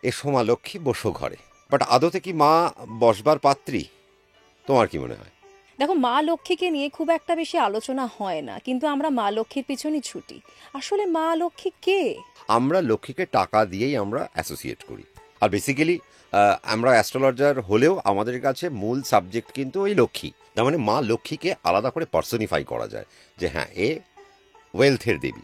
এসো মা লক্ষ্মী বসো ঘরে। বাট আদতে কি মা বসবার পাত্রী? তোমার কি মনে হয়? দেখো, মা লক্ষ্মীকে নিয়ে খুব একটা বেশি আলোচনা হয় না, কিন্তু আমরা মা লক্ষ্মীর পিছনই ছুটি। আসলে মা লক্ষ্মী কে? আমরা লক্ষ্মীকে টাকা দিয়েই আমরা অ্যাসোসিয়েট করি। আর বেসিক্যালি আমরা অ্যাস্ট্রোলজার হলেও আমাদের কাছে মূল সাবজেক্ট কিন্তু ওই লক্ষ্মী। তার মানে মা লক্ষ্মীকে আলাদা করে পার্সনিফাই করা যায় যে হ্যাঁ, এ ওয়েলথের দেবী।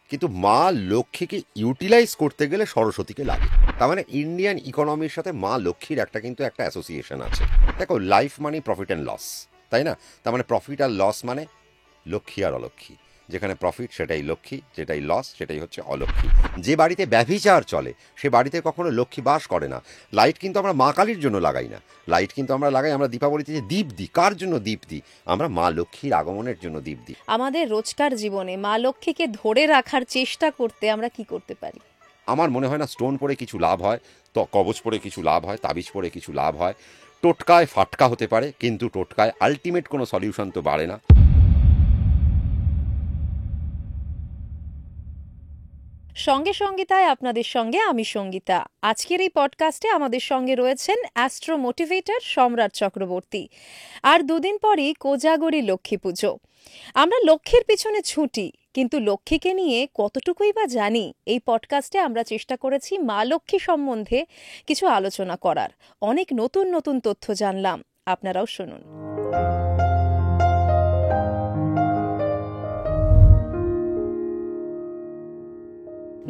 কিন্তু মা লক্ষ্মীকে ইউটিলাইজ করতে গেলে সরস্বতীকে লাগে। তার মানে ইন্ডিয়ান ইকোনমির সাথে মা লক্ষ্মীর কিন্তু একটা অ্যাসোসিয়েশন আছে। দেখো, লাইফ মানে প্রফিট অ্যান্ড লস, তাই না? তার মানে প্রফিট আর লস মানে লক্ষ্মী আর অলক্ষ্মী। যেখানে প্রফিট সেটাই লক্ষ্মী, যেটাই লস সেটাই হচ্ছে অলক্ষ্মী। যে বাড়িতে ব্যভিচার চলে সে বাড়িতে কখনো লক্ষ্মী বাস করে না। লাইট কিন্তু আমরা মা কালীর জন্য লাগাই না, লাইট কিন্তু আমরা লাগাই, আমরা দীপাবলিতে যে দীপ দিই, কার জন্য দীপ দিই? আমরা মা লক্ষ্মীর আগমনের জন্য দীপ দিই। আমাদের রোজকার জীবনে মা লক্ষ্মীকে ধরে রাখার চেষ্টা করতে আমরা কি করতে পারি? আমার মনে হয় না স্টোন পরে কিছু লাভ হয়, তো কবচ পরে কিছু লাভ হয়, তাবিজ পরে কিছু লাভ হয়। টোটকায় ফাটকা হতে পারে, কিন্তু টোটকায় আলটিমেট কোনো সলিউশন তো বাড়ে না। সঙ্গে সঙ্গীতায় আপনাদের সঙ্গে আমি সঙ্গীতা। আজকের এই পডকাস্টে আমাদের সঙ্গে রয়েছেন অ্যাস্ট্রো মোটিভেটর সম্রাট চক্রবর্তী। আর দুদিন পরই কোজাগরী লক্ষ্মী পুজো। আমরা লক্ষ্মীর পিছনে ছুটি, কিন্তু লক্ষ্মীকে নিয়ে কতটুকুই বা জানি? এই পডকাস্টে আমরা চেষ্টা করেছি মা লক্ষ্মী সম্বন্ধে কিছু আলোচনা করার। অনেক নতুন নতুন তথ্য জানলাম, আপনারাও শুনুন।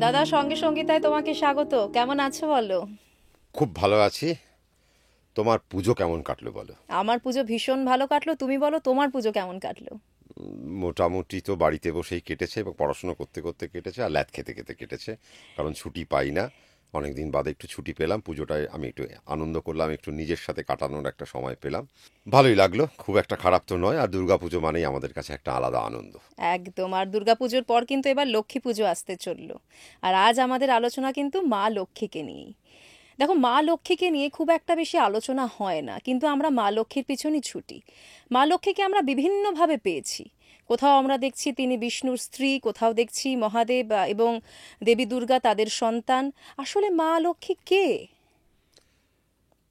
দাদা, সঙ্গে সঙ্গীতায় তোমাকে স্বাগত। কেমন আছো বলো? খুব ভালো আছি। তোমার পুজো কেমন কাটলো বলো? আমার পুজো ভীষণ ভালো কাটলো। তুমি বলো, তোমার পুজো কেমন কাটলো? মোটামুটি তো বাড়িতে বসেই কেটেছে এবং পড়াশুনো করতে করতে কেটেছে, আর ল্যাদ খেতে খেতে কেটেছে। কারণ ছুটি পাই না, অনেক দিন বাদে একটু ছুটি পেলাম। পুজোটায় আমি একটু আনন্দ করলাম, একটু নিজের সাথে কাটানোর একটা সময় পেলাম, ভালোই লাগলো। খুব একটা খারাপ তো নয়। আর দুর্গাপুজো মানেই আমাদের কাছে একটা আলাদা আনন্দ। একদম। আর দুর্গাপুজোর পর কিন্তু এবার লক্ষ্মী পুজো আসতে চললো। আর আজ আমাদের আলোচনা কিন্তু মা লক্ষ্মীকে নিয়েই। দেখো, মা লক্ষ্মীকে নিয়ে খুব একটা বেশি আলোচনা হয় না, কিন্তু আমরা মা লক্ষ্মীর পিছনই ছুটি। মা লক্ষ্মীকে আমরা বিভিন্নভাবে পেয়েছি। কোথাও আমরা দেখছি তিনি বিষ্ণুর স্ত্রী, কোথাও দেখছি মহাদেব এবং দেবী দুর্গা তাদের সন্তান। আসলে মা লক্ষ্মী কে?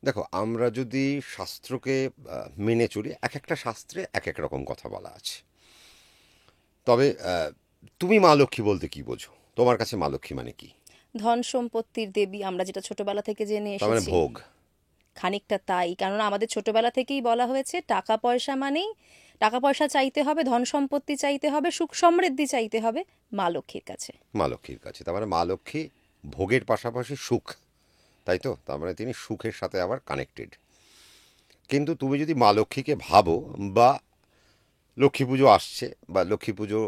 দেখো, আমরা যদি শাস্ত্রকে মেনে চলি, এক একটা শাস্ত্রে এক এক রকম কথা বলা আছে। তবে তুমি মা লক্ষ্মী বলতে কি বোঝো? তোমার কাছে মা লক্ষ্মী মানে কি? ধন সম্পত্তির দেবী, আমরা যেটা ছোটবেলা থেকে জেনে তার মানে এসেছি। ভোগ। খানিকটা তাই, কারণ আমাদের ছোটবেলা থেকেই বলা হয়েছে টাকা পয়সা মানেই, টাকা পয়সা চাইতে হবে, ধন সম্পত্তি চাইতে হবে, সুখ সমৃদ্ধি চাইতে হবে মা লক্ষ্মীর কাছে। মা লক্ষ্মীর কাছে। তার মানে মা লক্ষ্মী ভোগের পাশাপাশি সুখ, তাই তো? তার মানে তিনি সুখের সাথে আবার কানেক্টেড। কিন্তু তুমি যদি মা লক্ষ্মীকে ভাবো, বা লক্ষ্মী পুজো আসছে, বা লক্ষ্মী পুজো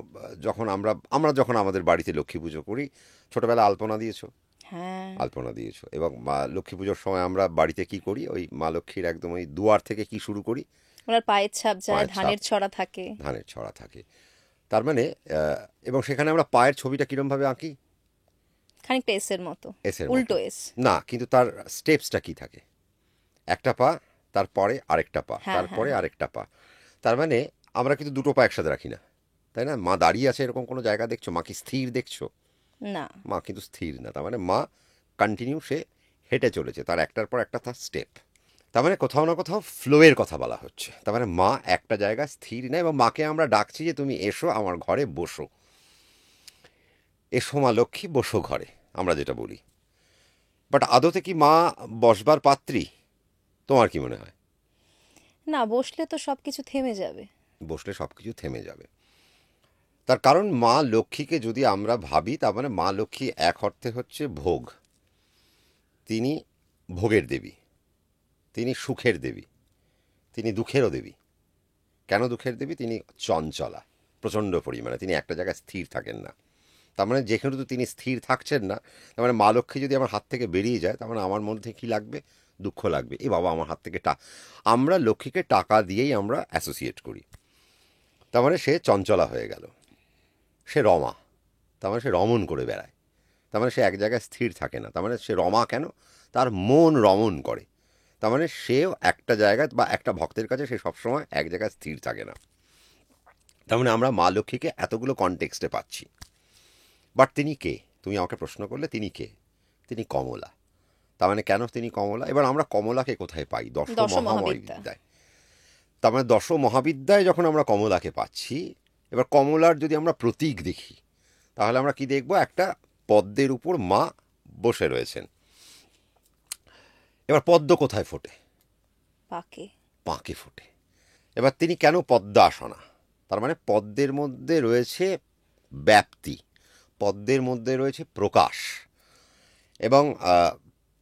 যখন আমরা আমরা যখন আমাদের বাড়িতে লক্ষ্মী পুজো করি, ছোটোবেলা আলপনা দিয়েছো, হ্যাঁ। আলপনা দিয়েছো। এবং মা লক্ষ্মী পুজোর সময় আমরা বাড়িতে কি করি? ওই মা লক্ষ্মীর একদম ওই দুয়ার থেকে কি শুরু করি? ওনার পায়ের ছাপ যায়, পায়ের ছাপ, ধানের ছড়া থাকে। ধানের ছড়া থাকে। তার মানে এবং সেখানে আমরা পায়ের ছবিটা কীরমভাবে আঁকি? খানিকটা এসের মতো, এসের মতো। উল্টো এস। না, কিন্তু তার স্টেপসটা কি থাকে? একটা পা, তারপরে আরেকটা পা, হ্যাঁ, হ্যাঁ, তারপরে হ্যাঁ। আরেকটা পা। তার মানে আমরা কিন্তু দুটো পা একসাথে রাখি না, তাই না? মা দাঁড়িয়ে আছে এরকম কোনো জায়গা দেখছো? মা কি স্থির দেখছো? না। মা কিন্তু স্থির না। তার মানে মা কন্টিনিউ, সে হেঁটে চলেছে, তার একটার পর একটা তার স্টেপ। তার মানে কোথাও না কোথাও ফ্লোয়ের কথা বলা হচ্ছে। তার মানে মা একটা জায়গায় স্থির নেই, এবং মাকে আমরা ডাকছি যে তুমি এসো আমার ঘরে বসো। এসো মা লক্ষ্মী বসো ঘরে, আমরা যেটা বলি। বাট আদতে কি মা বসবার পাত্রী? তোমার কি মনে হয়? না, বসলে তো সবকিছু থেমে যাবে। বসলে সব কিছু থেমে যাবে। তার কারণ মা লক্ষ্মীকে যদি আমরা ভাবি, তার মানে মা লক্ষ্মী এক অর্থে হচ্ছে ভোগ। তিনি ভোগের দেবী, তিনি সুখের দেবী, তিনি দুঃখেরও দেবী। কেন দুঃখের দেবী? তিনি চঞ্চলা প্রচণ্ড পরিমাণে, তিনি একটা জায়গায় স্থির থাকেন না। তার মানে যেখানে তো তিনি স্থির থাকছেন না, তার মানে মা লক্ষ্মী যদি আমার হাত থেকে বেরিয়ে যায়, তার মানে আমার মধ্যে কী লাগবে? দুঃখ লাগবে। এ বাবা, আমার হাত থেকে আমরা লক্ষ্মীকে টাকা দিয়েই আমরা অ্যাসোসিয়েট করি। তার মানে সে চঞ্চলা হয়ে গেল, সে রমা, তার মানে সে রমণ করে বেড়ায়। তার মানে সে এক জায়গায় স্থির থাকে না। তার মানে সে রমা কেন? তার মন রমণ করে। তার মানে সেও একটা জায়গায় বা একটা ভক্তের কাছে সে সবসময় এক জায়গায় স্থির থাকে না। তার মানে আমরা মা লক্ষ্মীকে এতগুলো কনটেক্সটে পাচ্ছি। বাট তিনি কে? তুমি আমাকে প্রশ্ন করলে তিনি কে? তিনি কমলা। তার মানে কেন তিনি কমলা? এবার আমরা কমলাকে কোথায় পাই? দশ দশ মহাবিদ্যা। মহাবিদ্যায়। তার মানে দশ মহাবিদ্যায় যখন আমরা কমলাকে পাচ্ছি, এবার কমলার যদি আমরা প্রতীক দেখি তাহলে আমরা কি দেখব? একটা পদ্মের উপর মা বসে রয়েছেন। এবার পদ্ম কোথায় ফোটে? পাকে। পাঁকে ফোটে। এবার তিনি কেন পদ্মাসনা? তার মানে পদ্মের মধ্যে রয়েছে ব্যাপ্তি, পদ্মের মধ্যে রয়েছে প্রকাশ। এবং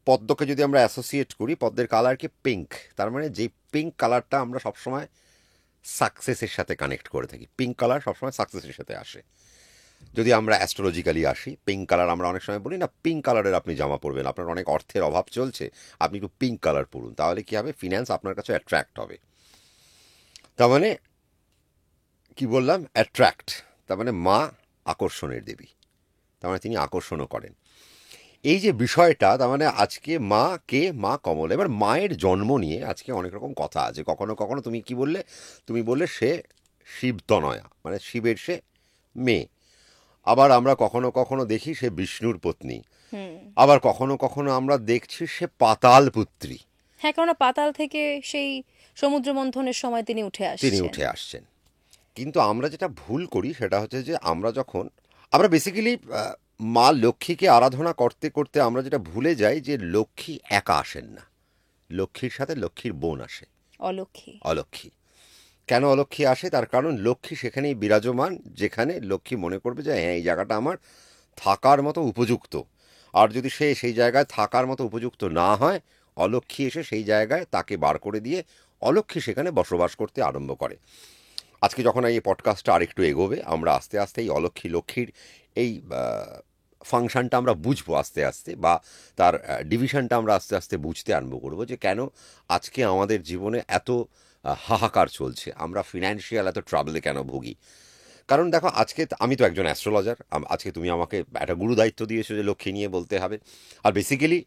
পদ্মকে যদি আমরা অ্যাসোসিয়েট করি, পদ্মের কালারকে পিঙ্ক, তার মানে যে পিঙ্ক কালারটা আমরা সবসময় সাকসেসের সাথে কানেক্ট করে থাকি, পিঙ্ক কালার সবসময় সাকসেসের সাথে আসে। যদি আমরা অ্যাস্ট্রোলজিক্যালি আসি, পিঙ্ক কালার আমরা অনেক সময় বলি না, পিঙ্ক কালারের আপনি জামা পরবেন, আপনার অনেক অর্থের অভাব চলছে, আপনি একটু পিঙ্ক কালার পরুন, তাহলে কী হবে? ফিন্যান্স আপনার কাছে অ্যাট্রাক্ট হবে। তার মানে কি বললাম? অ্যাট্রাক্ট, তার মানে মা আকর্ষণের দেবী, তার মানে তিনি আকর্ষণও করেন। এই যে বিষয়টা, তার মানে আজকে মা কে? মা কমলা। এবার মায়ের জন্ম নিয়ে আজকে অনেক রকম কথা আছে। কখনো কখনো তুমি কি বললে? তুমি বললে সে শিবতনয়া, মানে শিবের সে মেয়ে। আবার আমরা কখনো কখনো দেখি সে বিষ্ণুর পত্নী। আবার কখনো কখনো আমরা দেখছি সে পাতাল পুত্রী। হ্যাঁ, কেননা পাতাল থেকে সেই সমুদ্র মন্থনের সময় তিনি তিনি উঠে আসছেন। কিন্তু আমরা যেটা ভুল করি সেটা হচ্ছে যে আমরা বেসিক্যালি মা লক্ষ্মীকে আরাধনা করতে করতে আমরা যেটা ভুলে যাই যে লক্ষ্মী একা আসেন না, লক্ষ্মীর সাথে লক্ষ্মীর বোন আসে, অলক্ষ্মী। কেন অলক্ষ্মী আসে? তার কারণ লক্ষ্মী সেখানেই বিরাজমান যেখানে লক্ষ্মী মনে করবে যে হ্যাঁ, এই জায়গাটা আমার থাকার মতো উপযুক্ত। আর যদি সে সেই জায়গায় থাকার মতো উপযুক্ত না হয়, অলক্ষ্মী এসে সেই জায়গায় তাকে বার করে দিয়ে অলক্ষ্মী সেখানে বসবাস করতে আরম্ভ করে। আজকে যখন এই পডকাস্টটা আরেকটু এগোবে, আমরা আস্তে আস্তে এই অলক্ষ্মী লক্ষ্মীর এই ফাংশনটা আমরা বুঝবো আস্তে আস্তে, বা তার ডিভিশনটা আমরা আস্তে আস্তে বুঝতে আরম্ভ করবো যে কেন আজকে আমাদের জীবনে এত হাহাকার চলছে, আমরা ফিনান্সিয়াল এত ট্রাবলে কেন ভুগি। কারণ দেখো, আজকে আমি তো একজন অ্যাস্ট্রোলজার, আজকে তুমি আমাকে একটা গুরু দায়িত্ব দিয়েছো যে লক্ষ্মী নিয়ে বলতে হবে। আর বেসিক্যালি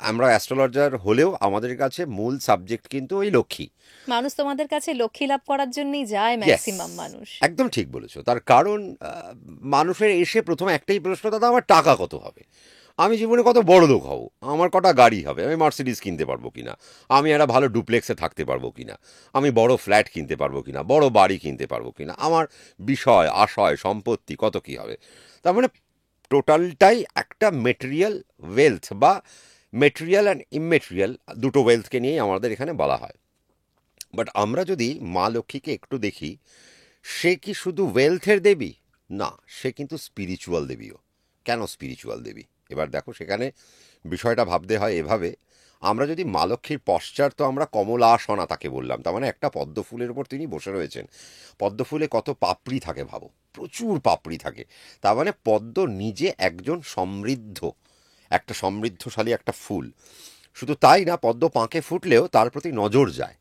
আমরা অ্যাস্ট্রোলজার হলেও আমাদের কাছে মূল সাবজেক্ট কিন্তু ওই লক্ষ্মী। মানুষ তোমাদের কাছে লক্ষ্মী লাভ করার জন্যই যায় ম্যাক্সিমাম মানুষ। একদম ঠিক বলেছো। তার কারণ মানুষের এসে প্রথমে একটাই প্রশ্ন, দাদা আমার টাকা কত হবে, আমি জীবনে কত বড় লোক হব, আমার কটা গাড়ি হবে, আমি মার্সিডিজ কিনতে পারবো কিনা, আমি একটা ভালো ডুপ্লেক্সে থাকতে পারবো কিনা, আমি বড় ফ্ল্যাট কিনতে পারবো কিনা, বড় বাড়ি কিনতে পারবো কিনা, আমার বিষয় আশয় সম্পত্তি কত কী হবে। তার মানে টোটালটাই একটা মেটেরিয়াল ওয়েলথ, বা মেটেরিয়াল অ্যান্ড ইমমেটেরিয়াল দুটো ওয়েলথকে নিয়েই আমাদের এখানে বলা হয়। বাট আমরা যদি মা লক্ষ্মীকে একটু দেখি, সে কি শুধু ওয়েলথের দেবী? না, সে কিন্তু স্পিরিচুয়াল দেবীও। কেন স্পিরিচুয়াল দেবী? এবার দেখো, সেখানে বিষয়টা ভাবতে হয় এভাবে। আমরা যদি মা লক্ষ্মীর পশ্চাৎ, তো আমরা কমলাসনা তাকে বললাম, তার মানে একটা পদ্ম ফুলের উপর তিনি বসে রয়েছেন। পদ্ম ফুলে কত পাপড়ি থাকে ভাবো, প্রচুর পাপড়ি থাকে। তার মানে পদ্ম নিজে একজন সমৃদ্ধ, একটা সমৃদ্ধশালী একটা ফুল। শুধু তাই না, পদ্ম পাঁকে ফুটলেও তার প্রতি নজর যায়,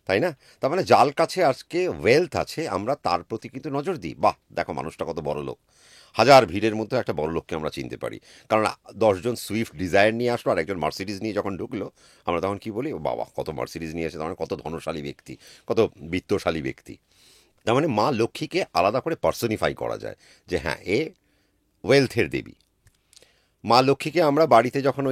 তাই না? তার মানে যার কাছে আজকে ওয়েলথ আছে, আমরা তার প্রতি কিন্তু নজর দিই। বাহ, দেখো মানুষটা কত বড় লোক, হাজার ভিড়ের মধ্যে একটা বড় লোককে আমরা চিনতে পারি। কারণ 10জন সুইফট ডিজায়ার নিয়ে আসলো আর একজন মার্সিডিজ নিয়ে যখন ঢুকলো, আমরা তখন কি বলি? বাবা, কত মার্সিডিজ নিয়ে এসে, তার মানে কত ধনশালী ব্যক্তি, কত বিত্তশালী ব্যক্তি। তার মানে মা লক্ষ্মীকে আলাদা করে পার্সনিফাই করা যায় যে হ্যাঁ, এ ওয়েলথের দেবী। মা লক্ষ্মীকে আমরা বাড়িতে যখন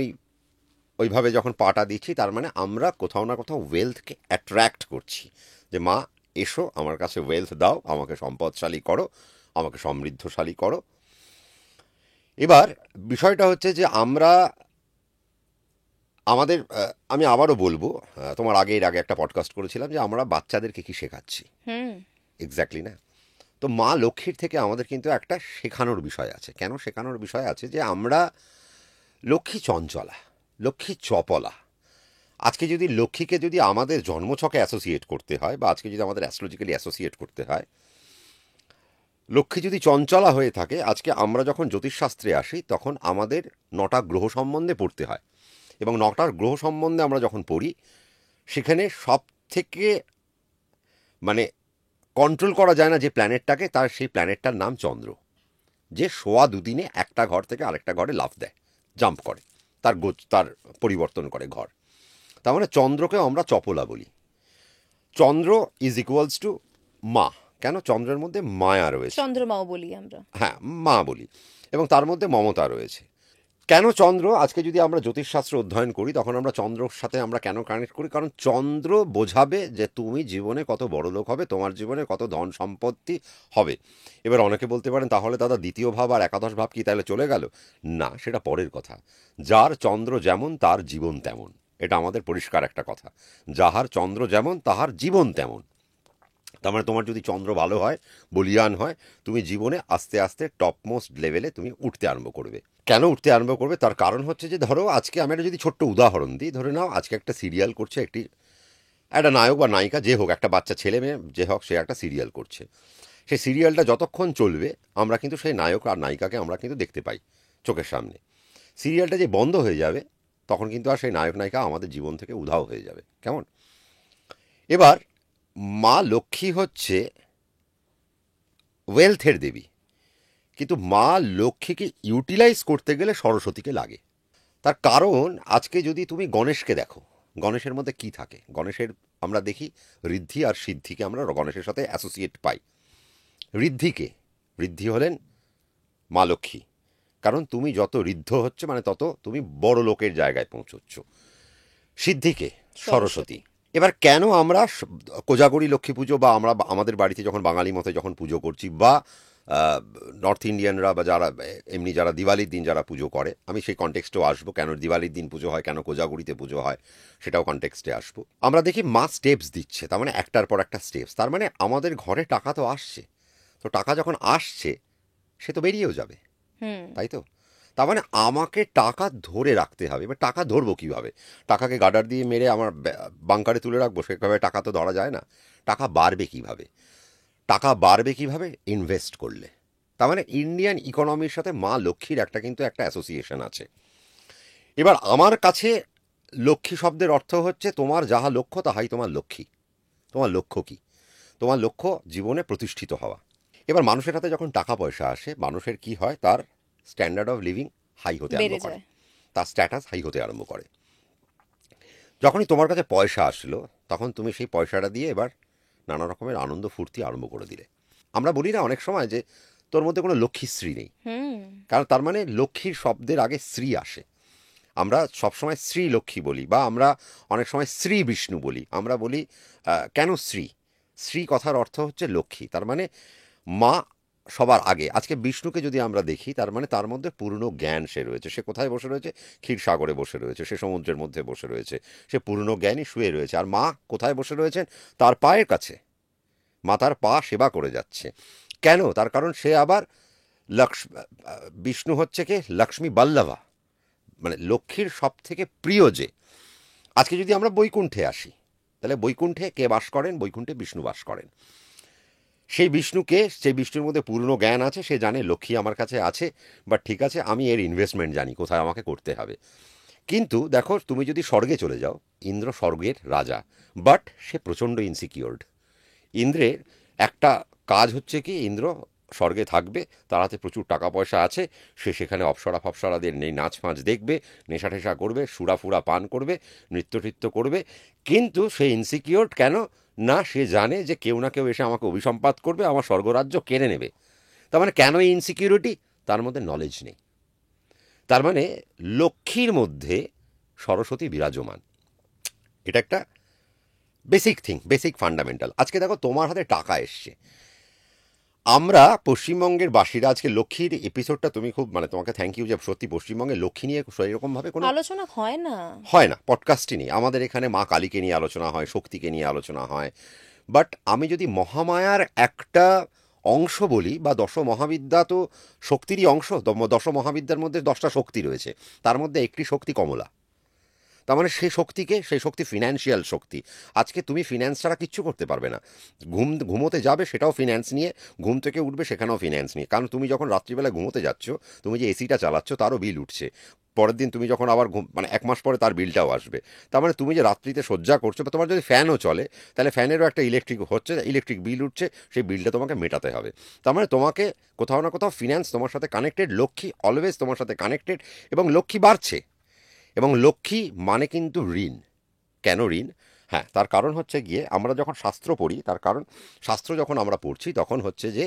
ওইভাবে যখন পাটা দিচ্ছি, তার মানে আমরা কোথাও না কোথাও ওয়েলথকে অ্যাট্রাক্ট করছি যে মা এসো, আমার কাছে ওয়েলথ দাও, আমাকে সম্পদশালী করো, আমাকে সমৃদ্ধশালী করো। এবার বিষয়টা হচ্ছে যে আমি আবারও বলবো, তোমার এর আগে একটা পডকাস্ট করেছিলাম যে আমরা বাচ্চাদেরকে কি শেখাচ্ছি। এক্স্যাক্টলি না? তো মা লক্ষ্মীর থেকে আমাদের কিন্তু একটা শেখানোর বিষয় আছে। কেন শেখানোর বিষয় আছে? যে আমরা লক্ষ্মী চঞ্চলা, লক্ষ্মী চপলা। আজকে যদি লক্ষ্মীকে যদি আমাদের জন্মছকে অ্যাসোসিয়েট করতে হয়, বা আজকে যদি আমাদের অ্যাস্ট্রোলজিক্যালি অ্যাসোসিয়েট করতে হয়, লক্ষ্মী যদি চঞ্চলা হয়ে থাকে, আজকে আমরা যখন জ্যোতিষশাস্ত্রে আসি তখন আমাদের 9টা গ্রহ সম্বন্ধে পড়তে হয়। এবং 9টার গ্রহ সম্বন্ধে আমরা যখন পড়ি, সেখানে সব থেকে মানে কন্ট্রোল করা যায় না যে প্ল্যানেটটাকে, তার সেই প্ল্যানেটটার নাম চন্দ্র, যে সোয়া দুদিনে একটা ঘর থেকে আরেকটা ঘরে লাফ দেয়, জাম্প করে, তার পরিবর্তন করে ঘর। তার মানে চন্দ্রকেও আমরা চপলা বলি। চন্দ্র ইজ ইকুয়ালস টু মা। কেন? চন্দ্রের মধ্যে মায়া রয়েছে, চন্দ্রমাও বলি আমরা। হ্যাঁ, মা বলি, এবং তার মধ্যে মমতা রয়েছে। কেন চন্দ্র, আজকে যদি আমরা জ্যোতিষশাস্ত্র অধ্যয়ন করি তখন আমরা চন্দ্রর সাথে আমরা কেন কানেক্ট করি, কারণ চন্দ্র বোঝাবে যে তুমি জীবনে কত বড় লোক হবে, তোমার জীবনে কত ধন সম্পত্তি হবে। এবার অনেকে বলতে পারেন তাহলে দাদা দ্বিতীয় ভাব আর একাদশ ভাব কি তাহলে চলে গেল? না, সেটা পরের কথা। যার চন্দ্র যেমন তার জীবন তেমন, এটা আমাদের পরিষ্কার একটা কথা। যাহার চন্দ্র যেমন তাহার জীবন তেমন। তার মানে তোমার যদি চন্দ্র ভালো হয়, বলিয়ান হয়, তুমি জীবনে আস্তে আস্তে টপমোস্ট লেভেলে তুমি উঠতে আরম্ভ করবে। কেন উঠতে আরম্ভ করবে? তার কারণ হচ্ছে যে ধরো আজকে আমি একটা যদি ছোট্ট উদাহরণ দিই, ধরে নাও আজকে একটা সিরিয়াল করছে একটা নায়ক বা নায়িকা যে হোক, একটা বাচ্চা ছেলে মেয়ে যে হোক, সে একটা সিরিয়াল করছে। সেই সিরিয়ালটা যতক্ষণ চলবে আমরা কিন্তু সেই নায়ক আর নায়িকাকে আমরা কিন্তু দেখতে পাই চোখের সামনে। সিরিয়ালটা যে বন্ধ হয়ে যাবে তখন কিন্তু আর সেই নায়ক নায়িকা আমাদের জীবন থেকে উধাও হয়ে যাবে। কেমন? এবার মা লক্ষ্মী হচ্ছে ওয়েলথের দেবী, কিন্তু মা লক্ষ্মীকে ইউটিলাইজ করতে গেলে সরস্বতীকে লাগে। তার কারণ আজকে যদি তুমি গণেশকে দেখো, গণেশের মধ্যে কি থাকে? গণেশের আমরা দেখি ঋদ্ধি আর সিদ্ধিকে আমরা গণেশের সাথে অ্যাসোসিয়েট পাই। ঋদ্ধিকে, ঋদ্ধি হলেন মা লক্ষ্মী, কারণ তুমি যত ঋদ্ধ হচ্ছে মানে তত তুমি বড় লোকের জায়গায় পৌঁছচ্ছ। সিদ্ধিকে সরস্বতী। এবার কেন আমরা কোজাগরি লক্ষ্মী পুজো বা আমরা আমাদের বাড়িতে যখন বাঙালি মতে যখন পুজো করছি, বা নর্থ ইন্ডিয়ানরা বা যারা এমনি যারা দিওয়ালির দিন যারা পুজো করে, আমি সেই কনটেক্সটেও আসবো, কেন দিওয়ালির দিন পুজো হয়, কেন কোজাগরিতে পুজো হয়, সেটাও কনটেক্সটে আসবো। আমরা দেখি মা স্টেপস দিচ্ছে, তার মানে একটার পর একটা স্টেপস। তার মানে আমাদের ঘরে টাকা তো আসছে, তো টাকা যখন আসছে সে তো বেরিয়েও যাবে, তাই তো? তার মানে আমাকে টাকা ধরে রাখতে হবে। এবার টাকা ধরবো কীভাবে? টাকাকে গার্ডার দিয়ে মেরে আমার বাংকারে তুলে রাখবো? সেভাবে টাকা তো ধরা যায় না। টাকা বাড়বে কীভাবে? টাকা বাড়বে কীভাবে? ইনভেস্ট করলে। তার মানে ইন্ডিয়ান ইকোনমির সাথে মা লক্ষ্মীর কিন্তু একটা অ্যাসোসিয়েশন আছে। এবার আমার কাছে লক্ষ্মী শব্দের অর্থ হচ্ছে তোমার যাহা লক্ষ্য তাহাই তোমার লক্ষ্মী। তোমার লক্ষ্য কী? তোমার লক্ষ্য জীবনে প্রতিষ্ঠিত হওয়া। এবার মানুষের হাতে যখন টাকা পয়সা আসে, মানুষের কি হয়? তার স্ট্যান্ডার্ড অফ লিভিং হাই হতে আরম্ভ করে, তার স্ট্যাটাস হাই হতে আরম্ভ করে। যখনই তোমার কাছে পয়সা আসলো তখন তুমি সেই পয়সাটা দিয়ে এবার নানা রকমের আনন্দ ফুর্তি আরম্ভ করে দিলে। আমরা বলি না অনেক সময় যে তোর মধ্যে কোনো লক্ষ্মীশ্রী নেই, কারণ তার মানে লক্ষ্মীর শব্দের আগে শ্রী আসে। আমরা সবসময় শ্রী লক্ষ্মী বলি, বা আমরা অনেক সময় শ্রী বিষ্ণু বলি। আমরা বলি কেন শ্রী? শ্রী কথার অর্থ হচ্ছে লক্ষ্মী, তার মানে মা সবার আগে। আজকে বিষ্ণুকে যদি আমরা দেখি, তার মানে তার মধ্যে পূর্ণ জ্ঞান সে রয়েছে। সে কোথায় বসে রয়েছে? ক্ষীরসাগরে বসে রয়েছে, সে সমুদ্রের মধ্যে বসে রয়েছে, সে পূর্ণ জ্ঞানই শুয়ে রয়েছে। আর মা কোথায় বসে রয়েছেন? তার পায়ের কাছে। মা তার পা সেবা করে যাচ্ছে। কেন? তার কারণ সে আবার বিষ্ণু হচ্ছে কে? লক্ষ্মী বল্লভা, মানে লক্ষ্মীর সব থেকে প্রিয় যে। আজকে যদি আমরা বৈকুণ্ঠে আসি, তাহলে বৈকুণ্ঠে কে বাস করেন? বৈকুণ্ঠে বিষ্ণু বাস করেন। সেই বিষ্ণুকে, সেই বিষ্ণুর মধ্যে পূর্ণ জ্ঞান আছে, সে জানে লক্ষ্মী আমার কাছে আছে, বাট ঠিক আছে আমি এর ইনভেস্টমেন্ট জানি কোথায় আমাকে করতে হবে। কিন্তু দেখো তুমি যদি স্বর্গে চলে যাও, ইন্দ্র স্বর্গের রাজা, বাট সে প্রচণ্ড ইনসিকিউরড। ইন্দ্রের একটা কাজ হচ্ছে কি, ইন্দ্র স্বর্গে থাকবে, তার হাতে প্রচুর টাকা পয়সা আছে, সে সেখানে অপ্সরা ফপসরাদের নেই নাচ ফাঁচ দেখবে, নেশা টেশা করবে, সুরা ফুরা পান করবে, নৃত্য টিত্য করবে। কিন্তু সে ইনসিকিউরড কেন? না, সে জানে যে কেউ না কেউ এসে আমাকে অভিসম্পাত করবে, আমার স্বর্গরাজ্য কেড়ে নেবে। তার মানে কেন এই ইনসিকিউরিটি? তার মধ্যে নলেজ নেই। তার মানে লক্ষ্মীর মধ্যে সরস্বতী বিরাজমান। এটা একটা বেসিক থিং, বেসিক ফান্ডামেন্টাল। আজকে দেখো তোমার হাতে টাকা এসছে, আমরা পশ্চিমবঙ্গের বাসীরা আজকে লক্ষ্মীর এপিসোডটা তুমি খুব, মানে তোমাকে থ্যাংক ইউ যে সত্যি পশ্চিমবঙ্গে লক্ষ্মী নিয়ে সেরকমভাবে কোনো আলোচনা হয় না, পডকাস্টই নেই। আমাদের এখানে মা কালীকে নিয়ে আলোচনা হয়, শক্তিকে নিয়ে আলোচনা হয়, বাট আমি যদি মহামায়ার একটা অংশ বলি, বা দশ মহাবিদ্যা তো শক্তিরই অংশ, দশ মহাবিদ্যার মধ্যে 10টা শক্তি রয়েছে, তার মধ্যে একটি শক্তি কমলা। তার মানে সেই শক্তি ফিনান্সিয়াল শক্তি। আজকে তুমি ফিন্যান্স ছাড়া কিচ্ছু করতে পারবে না। ঘুমোতে যাবে সেটাও ফিন্যান্স নিয়ে, ঘুম থেকে উঠবে সেখানেও ফিন্যান্স নিয়ে। কারণ তুমি যখন রাত্রিবেলা ঘুমোতে যাচ্ছ, তুমি যে এসিটা চালাচ্ছ তারও বিল উঠছে, পরের দিন তুমি যখন আবার মানে 1 মাস পরে তার বিলটাও আসবে। তার মানে তুমি যে রাত্রিতে শয্যা করছো, বা তোমার যদি ফ্যানও চলে তাহলে ফ্যানেরও একটা ইলেকট্রিক বিল উঠছে, সেই বিলটা তোমাকে মেটাতে হবে। তার মানে তোমাকে কোথাও না কোথাও ফিন্যান্স তোমার সাথে কানেক্টেড, লক্ষ্মী অলওয়েজ তোমার সাথে কানেক্টেড, এবং লক্ষ্মী বাড়ছে। এবং লক্ষ্মী মানে কিন্তু ঋণ। কেন ঋণ? হ্যাঁ, তার কারণ হচ্ছে গিয়ে আমরা যখন শাস্ত্র পড়ি, তার কারণ শাস্ত্র যখন আমরা পড়ছি তখন হচ্ছে যে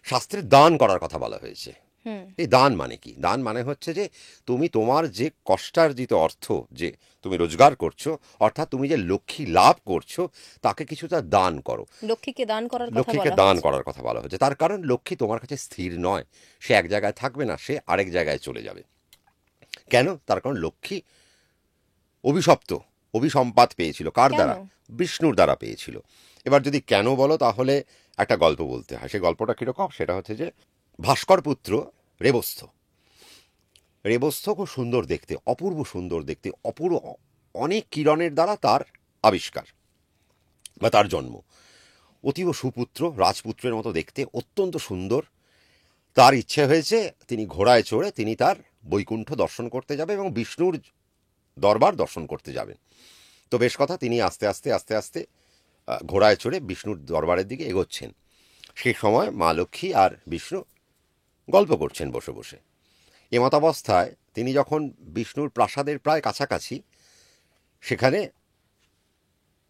শাস্ত্রে দান করার কথা বলা হয়েছে। হুম। এই দান মানে কি? দান মানে হচ্ছে যে তুমি তোমার যে কষ্টার্জিত অর্থ যে তুমি রোজগার করছো, অর্থাৎ তুমি যে লক্ষ্মী লাভ করছো, তাকে কিছুটা দান করো। লক্ষ্মীকে দান করার কথা লক্ষ্মীকে বলা দান হয়েছে। করার কথা বলা হচ্ছে, তার কারণ লক্ষ্মী তোমার কাছে স্থির নয়, সে এক জায়গায় থাকবে না, সে আরেক জায়গায় চলে যাবে। কেন? তার কারণ লক্ষ্মী অভিশপ্ত, অভিসম্পাত পেয়েছিল কার কেন? দ্বারা? বিষ্ণুর দ্বারা পেয়েছিল। এবার যদি কেন বলো, তাহলে একটা গল্প বলতে হয়। সেই গল্পটা কীরকম? সেটা হচ্ছে যে ভাস্কর পুত্র রেবস্থ, রেবস্থ খুব সুন্দর দেখতে, অপূর্ব সুন্দর দেখতে, অপূর্ব অনেক কিরণের দ্বারা তার আবিষ্কার বা তার জন্ম। অতীব সুপুত্র, রাজপুত্রের মতো দেখতে, অত্যন্ত সুন্দর। তার ইচ্ছে হয়েছে তিনি ঘোড়ায় চড়ে তিনি তার বৈকুণ্ঠ দর্শন করতে যাবে এবং বিষ্ণুর দরবার দর্শন করতে যাবেন। তো বেশ কথা, তিনি আস্তে আস্তে আস্তে আস্তে ঘোড়ায় চড়ে বিষ্ণুর দরবারের দিকে এগোচ্ছেন। সেই সময় মা লক্ষ্মী আর বিষ্ণু গল্প করছেন বসে বসে। এমতাবস্থায় তিনি যখন বিষ্ণুর প্রাসাদের প্রায় কাছাকাছি, সেখানে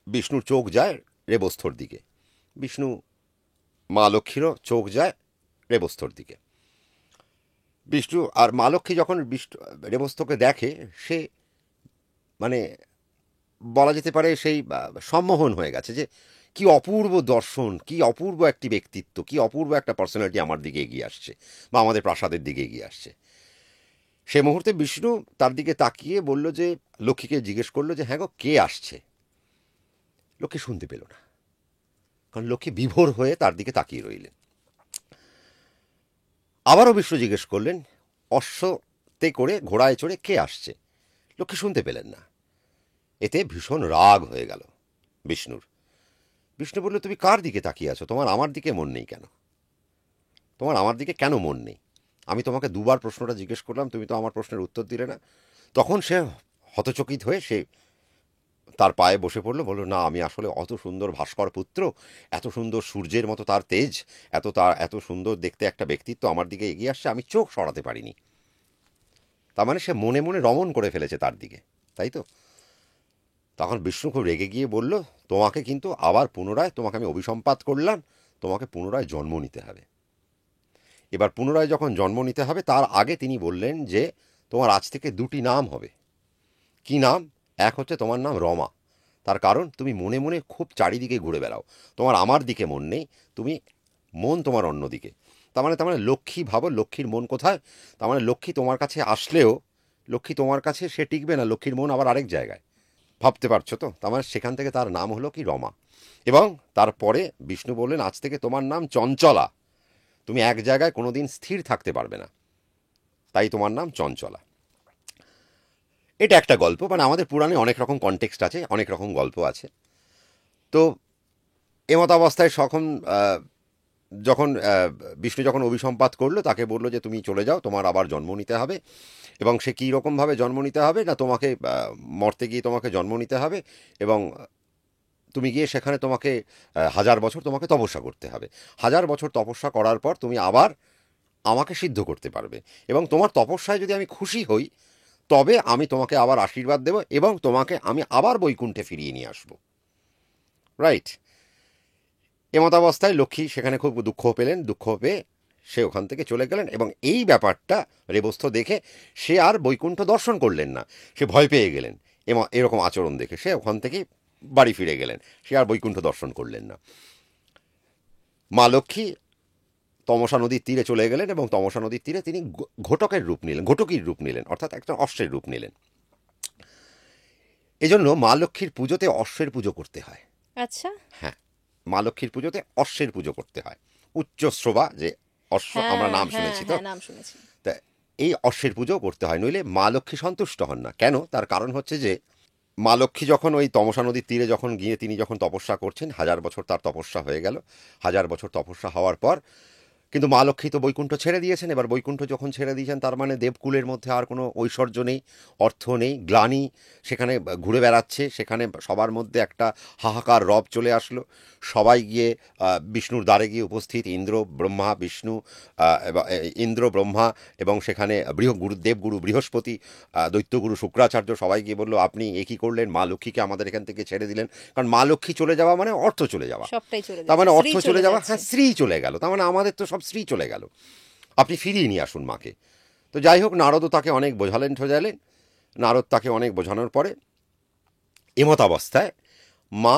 বিষ্ণুর চোখ যায় রেবস্থর দিকে, বিষ্ণু মা লক্ষ্মীরও চোখ যায় রেবস্থর দিকে। বিষ্ণু আর মা লক্ষ্মী যখন রেবস্থকে দেখে, সে মানে বলা যেতে পারে সেই সম্মোহন হয়ে গেছে যে কি অপূর্ব দর্শন, কি অপূর্ব একটি ব্যক্তিত্ব, কি অপূর্ব একটা পার্সোনালিটি আমার দিকে এগিয়ে আসছে বা আমাদের প্রাসাদের দিকে এগিয়ে আসছে। সে মুহূর্তে বিষ্ণু তার দিকে তাকিয়ে বলল যে, লক্ষ্মীকে জিজ্ঞেস করলো যে হ্যাঁ গো, কে আসছে? লক্ষ্মী শুনতে পেল না, কারণ লক্ষ্মী বিভোর হয়ে তার দিকে তাকিয়ে রইলেন। আবারও বিষ্ণু জিজ্ঞেস করলেন, অশ্বতে করে ঘোড়ায় চড়ে কে আসছে? লক্ষ্মী শুনতে পেলেন না। এতে ভীষণ রাগ হয়ে গেল বিষ্ণুর। বিষ্ণু বলল, তুমি কার দিকে তাকিয়ে আছো? তোমার আমার দিকে মন নেই কেন? তোমার আমার দিকে কেন মন নেই? আমি তোমাকে দুবার প্রশ্নটা জিজ্ঞেস করলাম, তুমি তো আমার প্রশ্নের উত্তর দিলে না। তখন সে হতচকিত হয়ে সে তার পায়ে বসে পড়লো, বলল, না, আমি আসলে অত সুন্দর ভাস্কর পুত্র, এত সুন্দর সূর্যের মতো তার তেজ, এত সুন্দর দেখতে একটা ব্যক্তিত্ব আমার দিকে এগিয়ে আসছে, আমি চোখ সরাতে পারিনি। তার মানে সে মনে মনে রমণ করে ফেলেছে তার দিকে, তাই তো? তখন বিষ্ণু খুব রেগে গিয়ে বলল, তোমাকে কিন্তু আবার পুনরায়, তোমাকে আমি অভিসম্পাত করলাম, তোমাকে পুনরায় জন্ম নিতে হবে। এবার পুনরায় যখন জন্ম নিতে হবে, তার আগে তিনি বললেন যে তোমার আজ থেকে দুটি নাম হবে। কি নাম? এক হচ্ছে তোমার নাম রমা, তার কারণ তুমি মনে মনে খুব চারিদিকে ঘুরে বেড়াও, তোমার আমার দিকে মন নেই, তুমি মন তোমার অন্য দিকে। তার মানে লক্ষ্মী, ভাবো লক্ষ্মীর মন কোথায়? তার মানে লক্ষ্মী তোমার কাছে আসলেও লক্ষ্মী তোমার কাছে সে টিকবে না, লক্ষ্মীর মন আবার আরেক জায়গায়। ভাবতে পারছো তো? তার মানে সেখান থেকে তার নাম হলো কি রমা। এবং তারপরে বিষ্ণু বললেন, আজ থেকে তোমার নাম চঞ্চলা, তুমি এক জায়গায় কোনোদিন স্থির থাকতে পারবে না, তাই তোমার নাম চঞ্চলা। এটা একটা গল্প, মানে আমাদের পুরাণে অনেক রকম কনটেক্সট আছে, অনেক রকম গল্প আছে। তো এমতাবস্থায় যখন বিষ্ণু যখন অভিসম্পাত করলো, তাকে বললো যে তুমি চলে যাও, তোমার আবার জন্ম নিতে হবে। এবং সে কী রকমভাবে জন্ম নিতে হবে না, তোমাকে মরতে গিয়ে তোমাকে জন্ম নিতে হবে এবং তুমি গিয়ে সেখানে তোমাকে 1000 বছর তোমাকে তপস্যা করতে হবে। 1000 বছর তপস্যা করার পর তুমি আবার আমাকে সিদ্ধ করতে পারবে, এবং তোমার তপস্যায় যদি আমি খুশি হই, তবে আমি তোমাকে আবার আশীর্বাদ দেব এবং তোমাকে আমি আবার বৈকুণ্ঠে ফিরিয়ে নিয়ে আসবো। রাইট? এমতাবস্থায় লক্ষ্মী সেখানে খুব দুঃখ পেলেন, দুঃখ পেয়ে সে ওখান থেকে চলে গেলেন। এবং এই ব্যাপারটা রেবস্থ দেখে সে আর বৈকুণ্ঠ দর্শন করলেন না, সে ভয় পেয়ে গেলেন। এরকম আচরণ দেখে সে ওখান থেকে বাড়ি ফিরে গেলেন, সে আর বৈকুণ্ঠ দর্শন করলেন না। মা লক্ষ্মী তমসা নদীর তীরে চলে গেলেন এবং তমসা নদীর তীরে তিনি ঘটকের রূপ নিলেন, ঘটকির রূপ নিলেন, অর্থাৎ একটা অশ্বের রূপ নিলেন। এজন্য মা লক্ষ্মীর পুজোতে অশ্বের পুজো করতে হয়। আচ্ছা। হ্যাঁ, মা লক্ষ্মীর পুজোতে অশ্বের পুজো করতে হয়। উচ্চশ্রবা যে অশ্ব, আমরা হ্যাঁ নাম হ্যাঁ শুনেছি তো, হ্যাঁ, নাম শুনেছি। তা এই অশ্বের পুজো করতে হয়, নইলে মা লক্ষ্মী সন্তুষ্ট হন না। কেন? তার কারণ হচ্ছে যে মা লক্ষ্মী যখন ওই তমসা নদীর তীরে যখন গিয়ে তিনি যখন তপস্যা করছেন, 1000 বছর তার তপস্যা হয়ে গেল। 1000 বছর তপস্যা হওয়ার পর কিন্তু মা লক্ষ্মী তো বৈকুণ্ঠ ছেড়ে দিয়েছেন। এবার বৈকুণ্ঠ যখন ছেড়ে দিয়েছেন, তার মানে দেবকুলের মধ্যে আর কোনো ঐশ্বর্য নেই, অর্থ নেই, গ্লানি সেখানে ঘুরে বেড়াচ্ছে। সেখানে সবার মধ্যে একটা হাহাকার রব চলে আসলো। সবাই গিয়ে বিষ্ণুর দ্বারে গিয়ে উপস্থিত, ইন্দ্র ব্রহ্মা বিষ্ণু, ইন্দ্র ব্রহ্মা এবং সেখানে দেবগুরু বৃহস্পতি, দৈত্যগুরু শুক্রাচার্য, সবাই গিয়ে বললো, আপনি এ কী করলেন? মা লক্ষ্মীকে আমাদের এখান থেকে ছেড়ে দিলেন। কারণ মা লক্ষ্মী চলে যাওয়া মানে অর্থ চলে যাওয়া, সবটাই চলে তার যাচ্ছে, মানে শ্রী অর্থ চলে চলে যাওয়া, যাচ্ছে। হ্যাঁ, শ্রী চলে গেল, তার মানে আমাদের তো সব শ্রী চলে গেল। আপনি ফিরিয়ে নিয়ে আসুন মাকে। তো যাই হোক, নারদও তাকে অনেক বোঝালেন। নারদ তাকে অনেক বোঝানোর পরে এমত অবস্থায় মা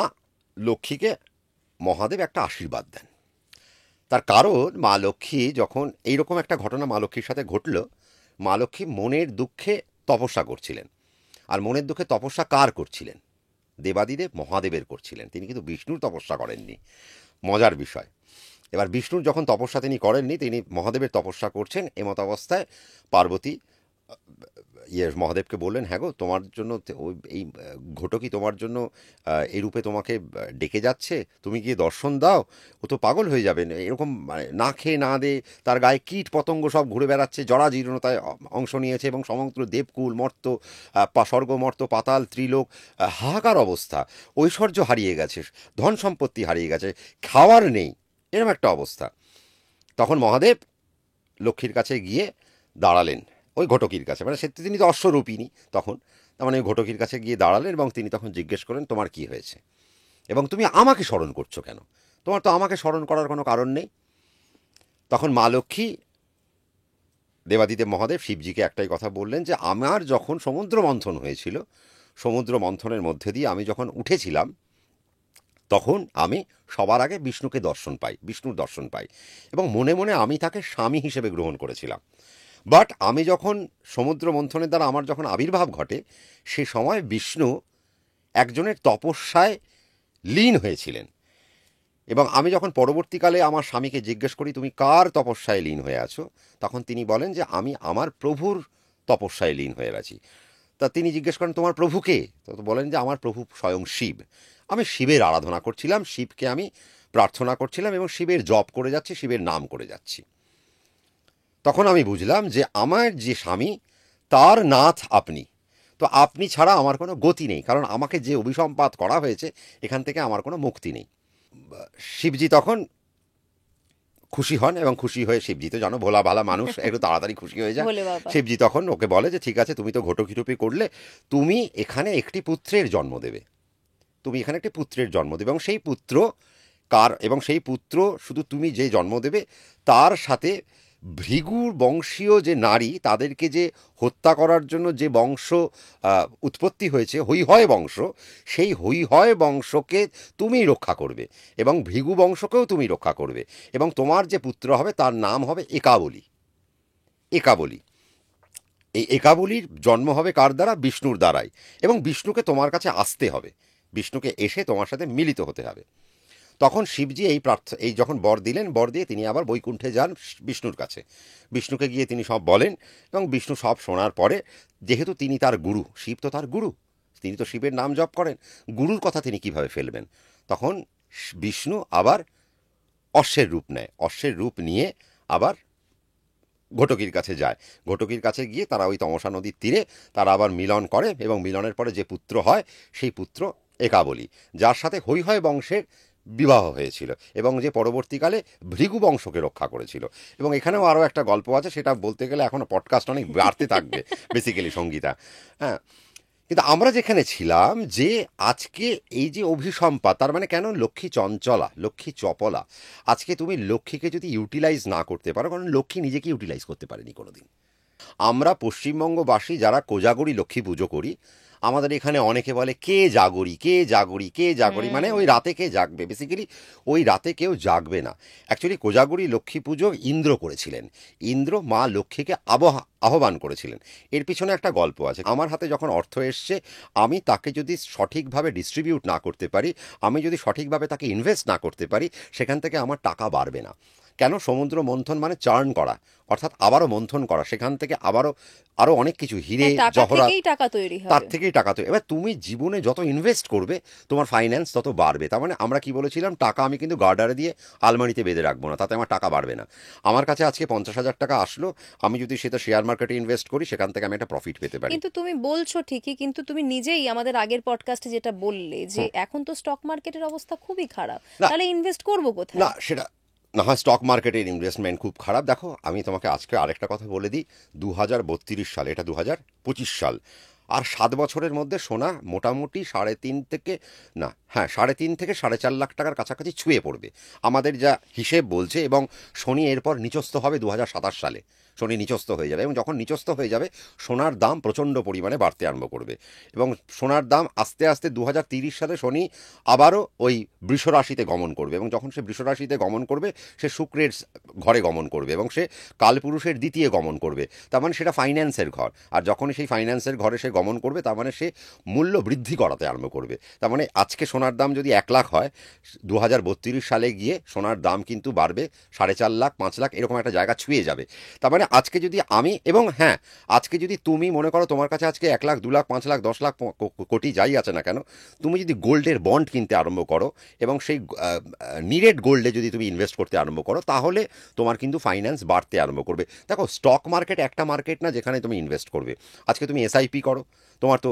লক্ষ্মীকে মহাদেব একটা আশীর্বাদ দেন। তার কারণ মা লক্ষ্মী যখন এইরকম একটা ঘটনা মা লক্ষ্মীর সাথে ঘটল, মা লক্ষ্মী মনের দুঃখে তপস্যা করছিলেন। আর মনের দুঃখে তপস্যা কার করছিলেন? দেবাদিদেব মহাদেবের করছিলেন, তিনি কিন্তু বিষ্ণুর তপস্যা করেননি। মজার বিষয়, এবার বিষ্ণুর যখন তপস্যা তিনি করেননি, তিনি মহাদেবের তপস্যা করছেন। এমত অবস্থায় পার্বতী মহাদেবকে বললেন, হ্যাঁ গো, তোমার জন্য এই ঘটকি তোমার জন্য এই রূপে তোমাকে ডেকে যাচ্ছে, তুমি গিয়ে দর্শন দাও, ও তো পাগল হয়ে যাবেন, এরকম মানে না খেয়ে না দে তার গায়ে কীট পতঙ্গ সব ঘুরে বেড়াচ্ছে, জরাজীর্ণতায় অংশ নিয়েছে এবং সমগ্র দেবকুল মর্ত, স্বর্গ মর্ত পাতাল ত্রিলোক হাহাকার অবস্থা, ঐশ্বর্য হারিয়ে গেছে, ধন সম্পত্তি হারিয়ে গেছে, খাওয়ার নেই, এরকম একটা অবস্থা। তখন মহাদেব লক্ষ্মীর কাছে গিয়ে দাঁড়ালেন, ওই ঘটকির কাছে, মানে সে তিনি তো অশ্বরূপিণী তখন, তার মানে ওই ঘটকির কাছে গিয়ে দাঁড়ালেন এবং তিনি তখন জিজ্ঞেস করেন, তোমার কি হয়েছে এবং তুমি আমাকে স্মরণ করছো কেন? তোমার তো আমাকে স্মরণ করার কোনো কারণ নেই। তখন মা লক্ষ্মী দেবাদিদেব মহাদেব শিবজিকে একটাই কথা বললেন যে আমার যখন সমুদ্র মন্থন হয়েছিল, সমুদ্র মন্থনের মধ্যে দিয়ে আমি যখন উঠেছিলাম, তখন আমি সবার আগে বিষ্ণুর দর্শন পাই এবং মনে মনে আমি তাকে স্বামী হিসেবে গ্রহণ করেছিলাম। বাট আমি যখন সমুদ্র মন্থনের দ্বারা আমার যখন আবির্ভাব ঘটে, সে সময় বিষ্ণু একজনের তপস্যায় লীন হয়েছিলেন এবং আমি যখন পরবর্তীকালে আমার স্বামীকে জিজ্ঞেস করি তুমি কার তপস্যায় লীন হয়ে আছো, তখন তিনি বলেন যে আমি আমার প্রভুর তপস্যায় লীন হয়ে আছি। তা তিনি জিজ্ঞেস করেন তোমার প্রভুকে? তো বলেন যে আমার প্রভু স্বয়ং শিব। আমি শিবের আরাধনা করছিলাম, শিবকে আমি প্রার্থনা করছিলাম এবং শিবের জপ করে যাচ্ছি, শিবের নাম করে যাচ্ছি। তখন আমি বুঝলাম যে আমার যে স্বামী তার নাথ আপনি, তো আপনি ছাড়া আমার কোনো গতি নেই, কারণ আমাকে যে অভিসম্পাত করা হয়েছে এখান থেকে আমার কোনো মুক্তি নেই। শিবজি তখন খুশি হন এবং খুশি হয়ে, শিবজি তো জানো ভোলা ভালা মানুষ, একটু তাড়াতাড়ি খুশি হয়ে যায়। ভোলে বাবা। শিবজি তখন ওকে বলে যে ঠিক আছে, তুমি তো ঘটকিরূপী করলে, তুমি এখানে একটি পুত্রের জন্ম দেবে, এবং সেই পুত্র এবং সেই পুত্র শুধু তুমি যে জন্ম দেবে তার সাথে ভৃগুর বংশীয় যে নারী, তাদেরকে যে হত্যা করার জন্য যে বংশ উৎপত্তি হয়েছে, হৈহয় বংশ, সেই হৈহয় বংশকে তুমি রক্ষা করবে এবং ভৃগু বংশকেও তুমি রক্ষা করবে এবং তোমার যে পুত্র হবে তার নাম হবে একাবলী। এই একাবলীর জন্ম হবে কার দ্বারা? বিষ্ণুর দ্বারাই, এবং বিষ্ণুকে তোমার কাছে আসতে হবে, বিষ্ণুকে এসে তোমার সাথে মিলিত হতে হবে। তখন শিবজি এই যখন বর দিয়ে তিনি আবার বৈকুণ্ঠে যান বিষ্ণুর কাছে, বিষ্ণুকে গিয়ে তিনি সব বলেন এবং বিষ্ণু সব শোনার পরে, যেহেতু তিনি তার গুরু, শিব তো তার গুরু, তিনি তো শিবের নাম জপ করেন, গুরুর কথা তিনি কিভাবে ফেলবেন? তখন বিষ্ণু আবার অশ্বের রূপ নেয়, অশ্বের রূপ নিয়ে আবার ঘটকির কাছে যায়। ঘটকির কাছে গিয়ে তারা ওই তমসা নদীর তীরে তারা আবার মিলন করে এবং মিলনের পরে যে পুত্র হয় সেই পুত্র একাবলী, যার সাথে হৈহয় বংশের বিবাহ হয়েছিল এবং যে পরবর্তীকালে ভৃগু বংশকে রক্ষা করেছিল। এবং এখানেও আরও একটা গল্প আছে, সেটা বলতে গেলে এখনও পডকাস্ট অনেক বাড়তে থাকবে বেসিক্যালি সঙ্গীতা। হ্যাঁ, কিন্তু আমরা যেখানে ছিলাম যে আজকে এই যে অভিসম্পাত, তার মানে কেন লক্ষ্মী চঞ্চলা, লক্ষ্মী চপলা, আজকে তুমি লক্ষ্মীকে যদি ইউটিলাইজ না করতে পারো, কারণ লক্ষ্মী নিজেকে ইউটিলাইজ করতে পারেনি কোনোদিন। আমরা পশ্চিমবঙ্গবাসী যারা কোজাগরী লক্ষ্মী পুজো করি, আমাদের এখানে অনেকে বলে কে জাগরি, মানে ওই রাতে কে জাগবে, বেসিক্যালি ওই রাতে কেউ জাগবে না। অ্যাকচুয়ালি কোজাগরী লক্ষ্মী পুজো ইন্দ্র করেছিলেন, ইন্দ্র মা লক্ষ্মীকে আহ্বান করেছিলেন। এর পিছনে একটা গল্প আছে। আমার হাতে যখন অর্থ এসছে, আমি তাকে যদি সঠিকভাবে ডিস্ট্রিবিউট না করতে পারি, আমি যদি সঠিকভাবে তাকে ইনভেস্ট না করতে পারি, সেখান থেকে আমার টাকা বাড়বে না। কেন? সমুদ্র মন্থন মানে চার্ন করা, অর্থাৎ আবারও মন্থন করা, সেখান থেকে আরও অনেক কিছু হিরে জহরাত, তার থেকেই টাকা তৈরি। এবার তুমি জীবনে যত ইনভেস্ট করবে তোমার ফাইন্যান্স তত বাড়বে। তার মানে আমরা কি বলেছিলাম, টাকা আমি কিন্তু গার্ডারে দিয়ে আলমারিতে বেঁধে রাখবো না, তাতে আমার টাকা বাড়বে না। আমার কাছে আজকে 50,000 টাকা আসলো, আমি যদি সেটা শেয়ার মার্কেটে ইনভেস্ট করি, সেখান থেকে আমি একটা প্রফিট পেতে পারি। কিন্তু তুমি বলছো ঠিকই, কিন্তু তুমি নিজেই আমাদের আগের পডকাস্টে যেটা বললে যে এখন তো স্টক মার্কেটের অবস্থা খুবই খারাপ, তাহলে ইনভেস্ট করবো কোথায়? না, সেটা না হয় স্টক মার্কেটের ইনভেস্টমেন্ট খুব খারাপ। দেখো, আমি তোমাকে আজকে আরেকটা কথা বলে দিই, 2032 সাল, এটা 2025 সাল, আর 7 বছরের মধ্যে সোনা মোটামুটি 3.5 থেকে, না হ্যাঁ 3.5 থেকে 4.5 লাখ টাকার কাছাকাছি ছুঁয়ে পড়বে আমাদের যা হিসেব বলছে। এবং শনি এরপর নিচস্থ হবে 2027 সালে, শনি নিচস্থ হয়ে যাবে, এবং যখন নিচস্থ হয়ে যাবে সোনার দাম প্রচণ্ড পরিমাণে বাড়তে আরম্ভ করবে। এবং সোনার দাম আস্তে আস্তে 2030 সালে শনি আবারও ওই বৃষ রাশিতে গমন করবে, এবং যখন সে বৃষ রাশিতে গমন করবে সে শুক্রের ঘরে গমন করবে, এবং সে কালপুরুষের দ্বিতীয় গমন করবে, তার মানে সেটা ফাইন্যান্সের ঘর। আর যখনই সেই ফাইন্যান্সের ঘরে সে গমন করবে তার মানে সে মূল্য বৃদ্ধি করাতে আরম্ভ করবে। তার মানে আজকে সোনার দাম যদি 1 লাখ হয়, 2032 সালে গিয়ে সোনার দাম কিন্তু বাড়বে 4.5 লাখ, 5 লাখ, এরকম একটা জায়গা ছুঁয়ে যাবে। তার মানে আজকে যদি আমি, এবং হ্যাঁ আজকে যদি তুমি মনে করো তোমার কাছে আজকে 1 লাখ, 2 লাখ, 5 লাখ, 10 লাখ, কোটি যাই আছে না কেন, তুমি যদি গোল্ডের বন্ড কিনতে আরম্ভ করো এবং সেই নিরেট গোল্ডে যদি তুমি ইনভেস্ট করতে আরম্ভ করো, তাহলে তোমার কিন্তু ফাইন্যান্স বাড়তে আরম্ভ করবে। দেখো স্টক মার্কেট একটা মার্কেট না যেখানে তুমি ইনভেস্ট করবে। আজকে তুমি এসআইপি করো, তোমার তো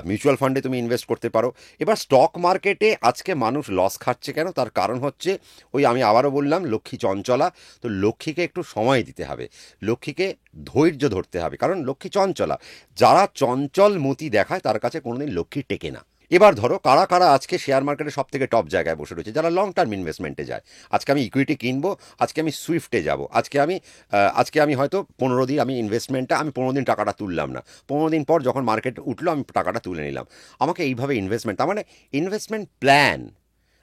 মিউচুয়াল ফান্ডে তুমি ইনভেস্ট করতে পারো। এবার স্টক মার্কেটে আজকে মানুষ লস খাচ্ছে কেন? তার কারণ হচ্ছে ওই আমি আবারও বললাম, লক্ষ্মী চঞ্চলা। তো লক্ষ্মীকে একটু সময় দিতে হবে, লক্ষ্মীকে ধৈর্য ধরতে হবে, কারণ লক্ষ্মী চঞ্চলা। যারা চঞ্চল মতি দেখায় তার কাছে কোনোদিন লক্ষ্মী টেকে না। এবার ধরো কারা কারা আজকে শেয়ার মার্কেটে সব থেকে টপ জায়গায় বসে রয়েছে, যারা লং টার্ম ইনভেস্টমেন্টে যায়। আজকে আমি ইকুইটি কিনবো, আজকে আমি সুইফটে যাব, আজকে আমি হয়তো 15 দিন আমি ইনভেস্টমেন্টটা আমি 15 দিন টাকাটা তুললাম না, 15 দিন পর যখন মার্কেট উঠলো আমি টাকাটা তুলে নিলাম। আমাকে এইভাবে ইনভেস্টমেন্ট, তার মানে ইনভেস্টমেন্ট প্ল্যান।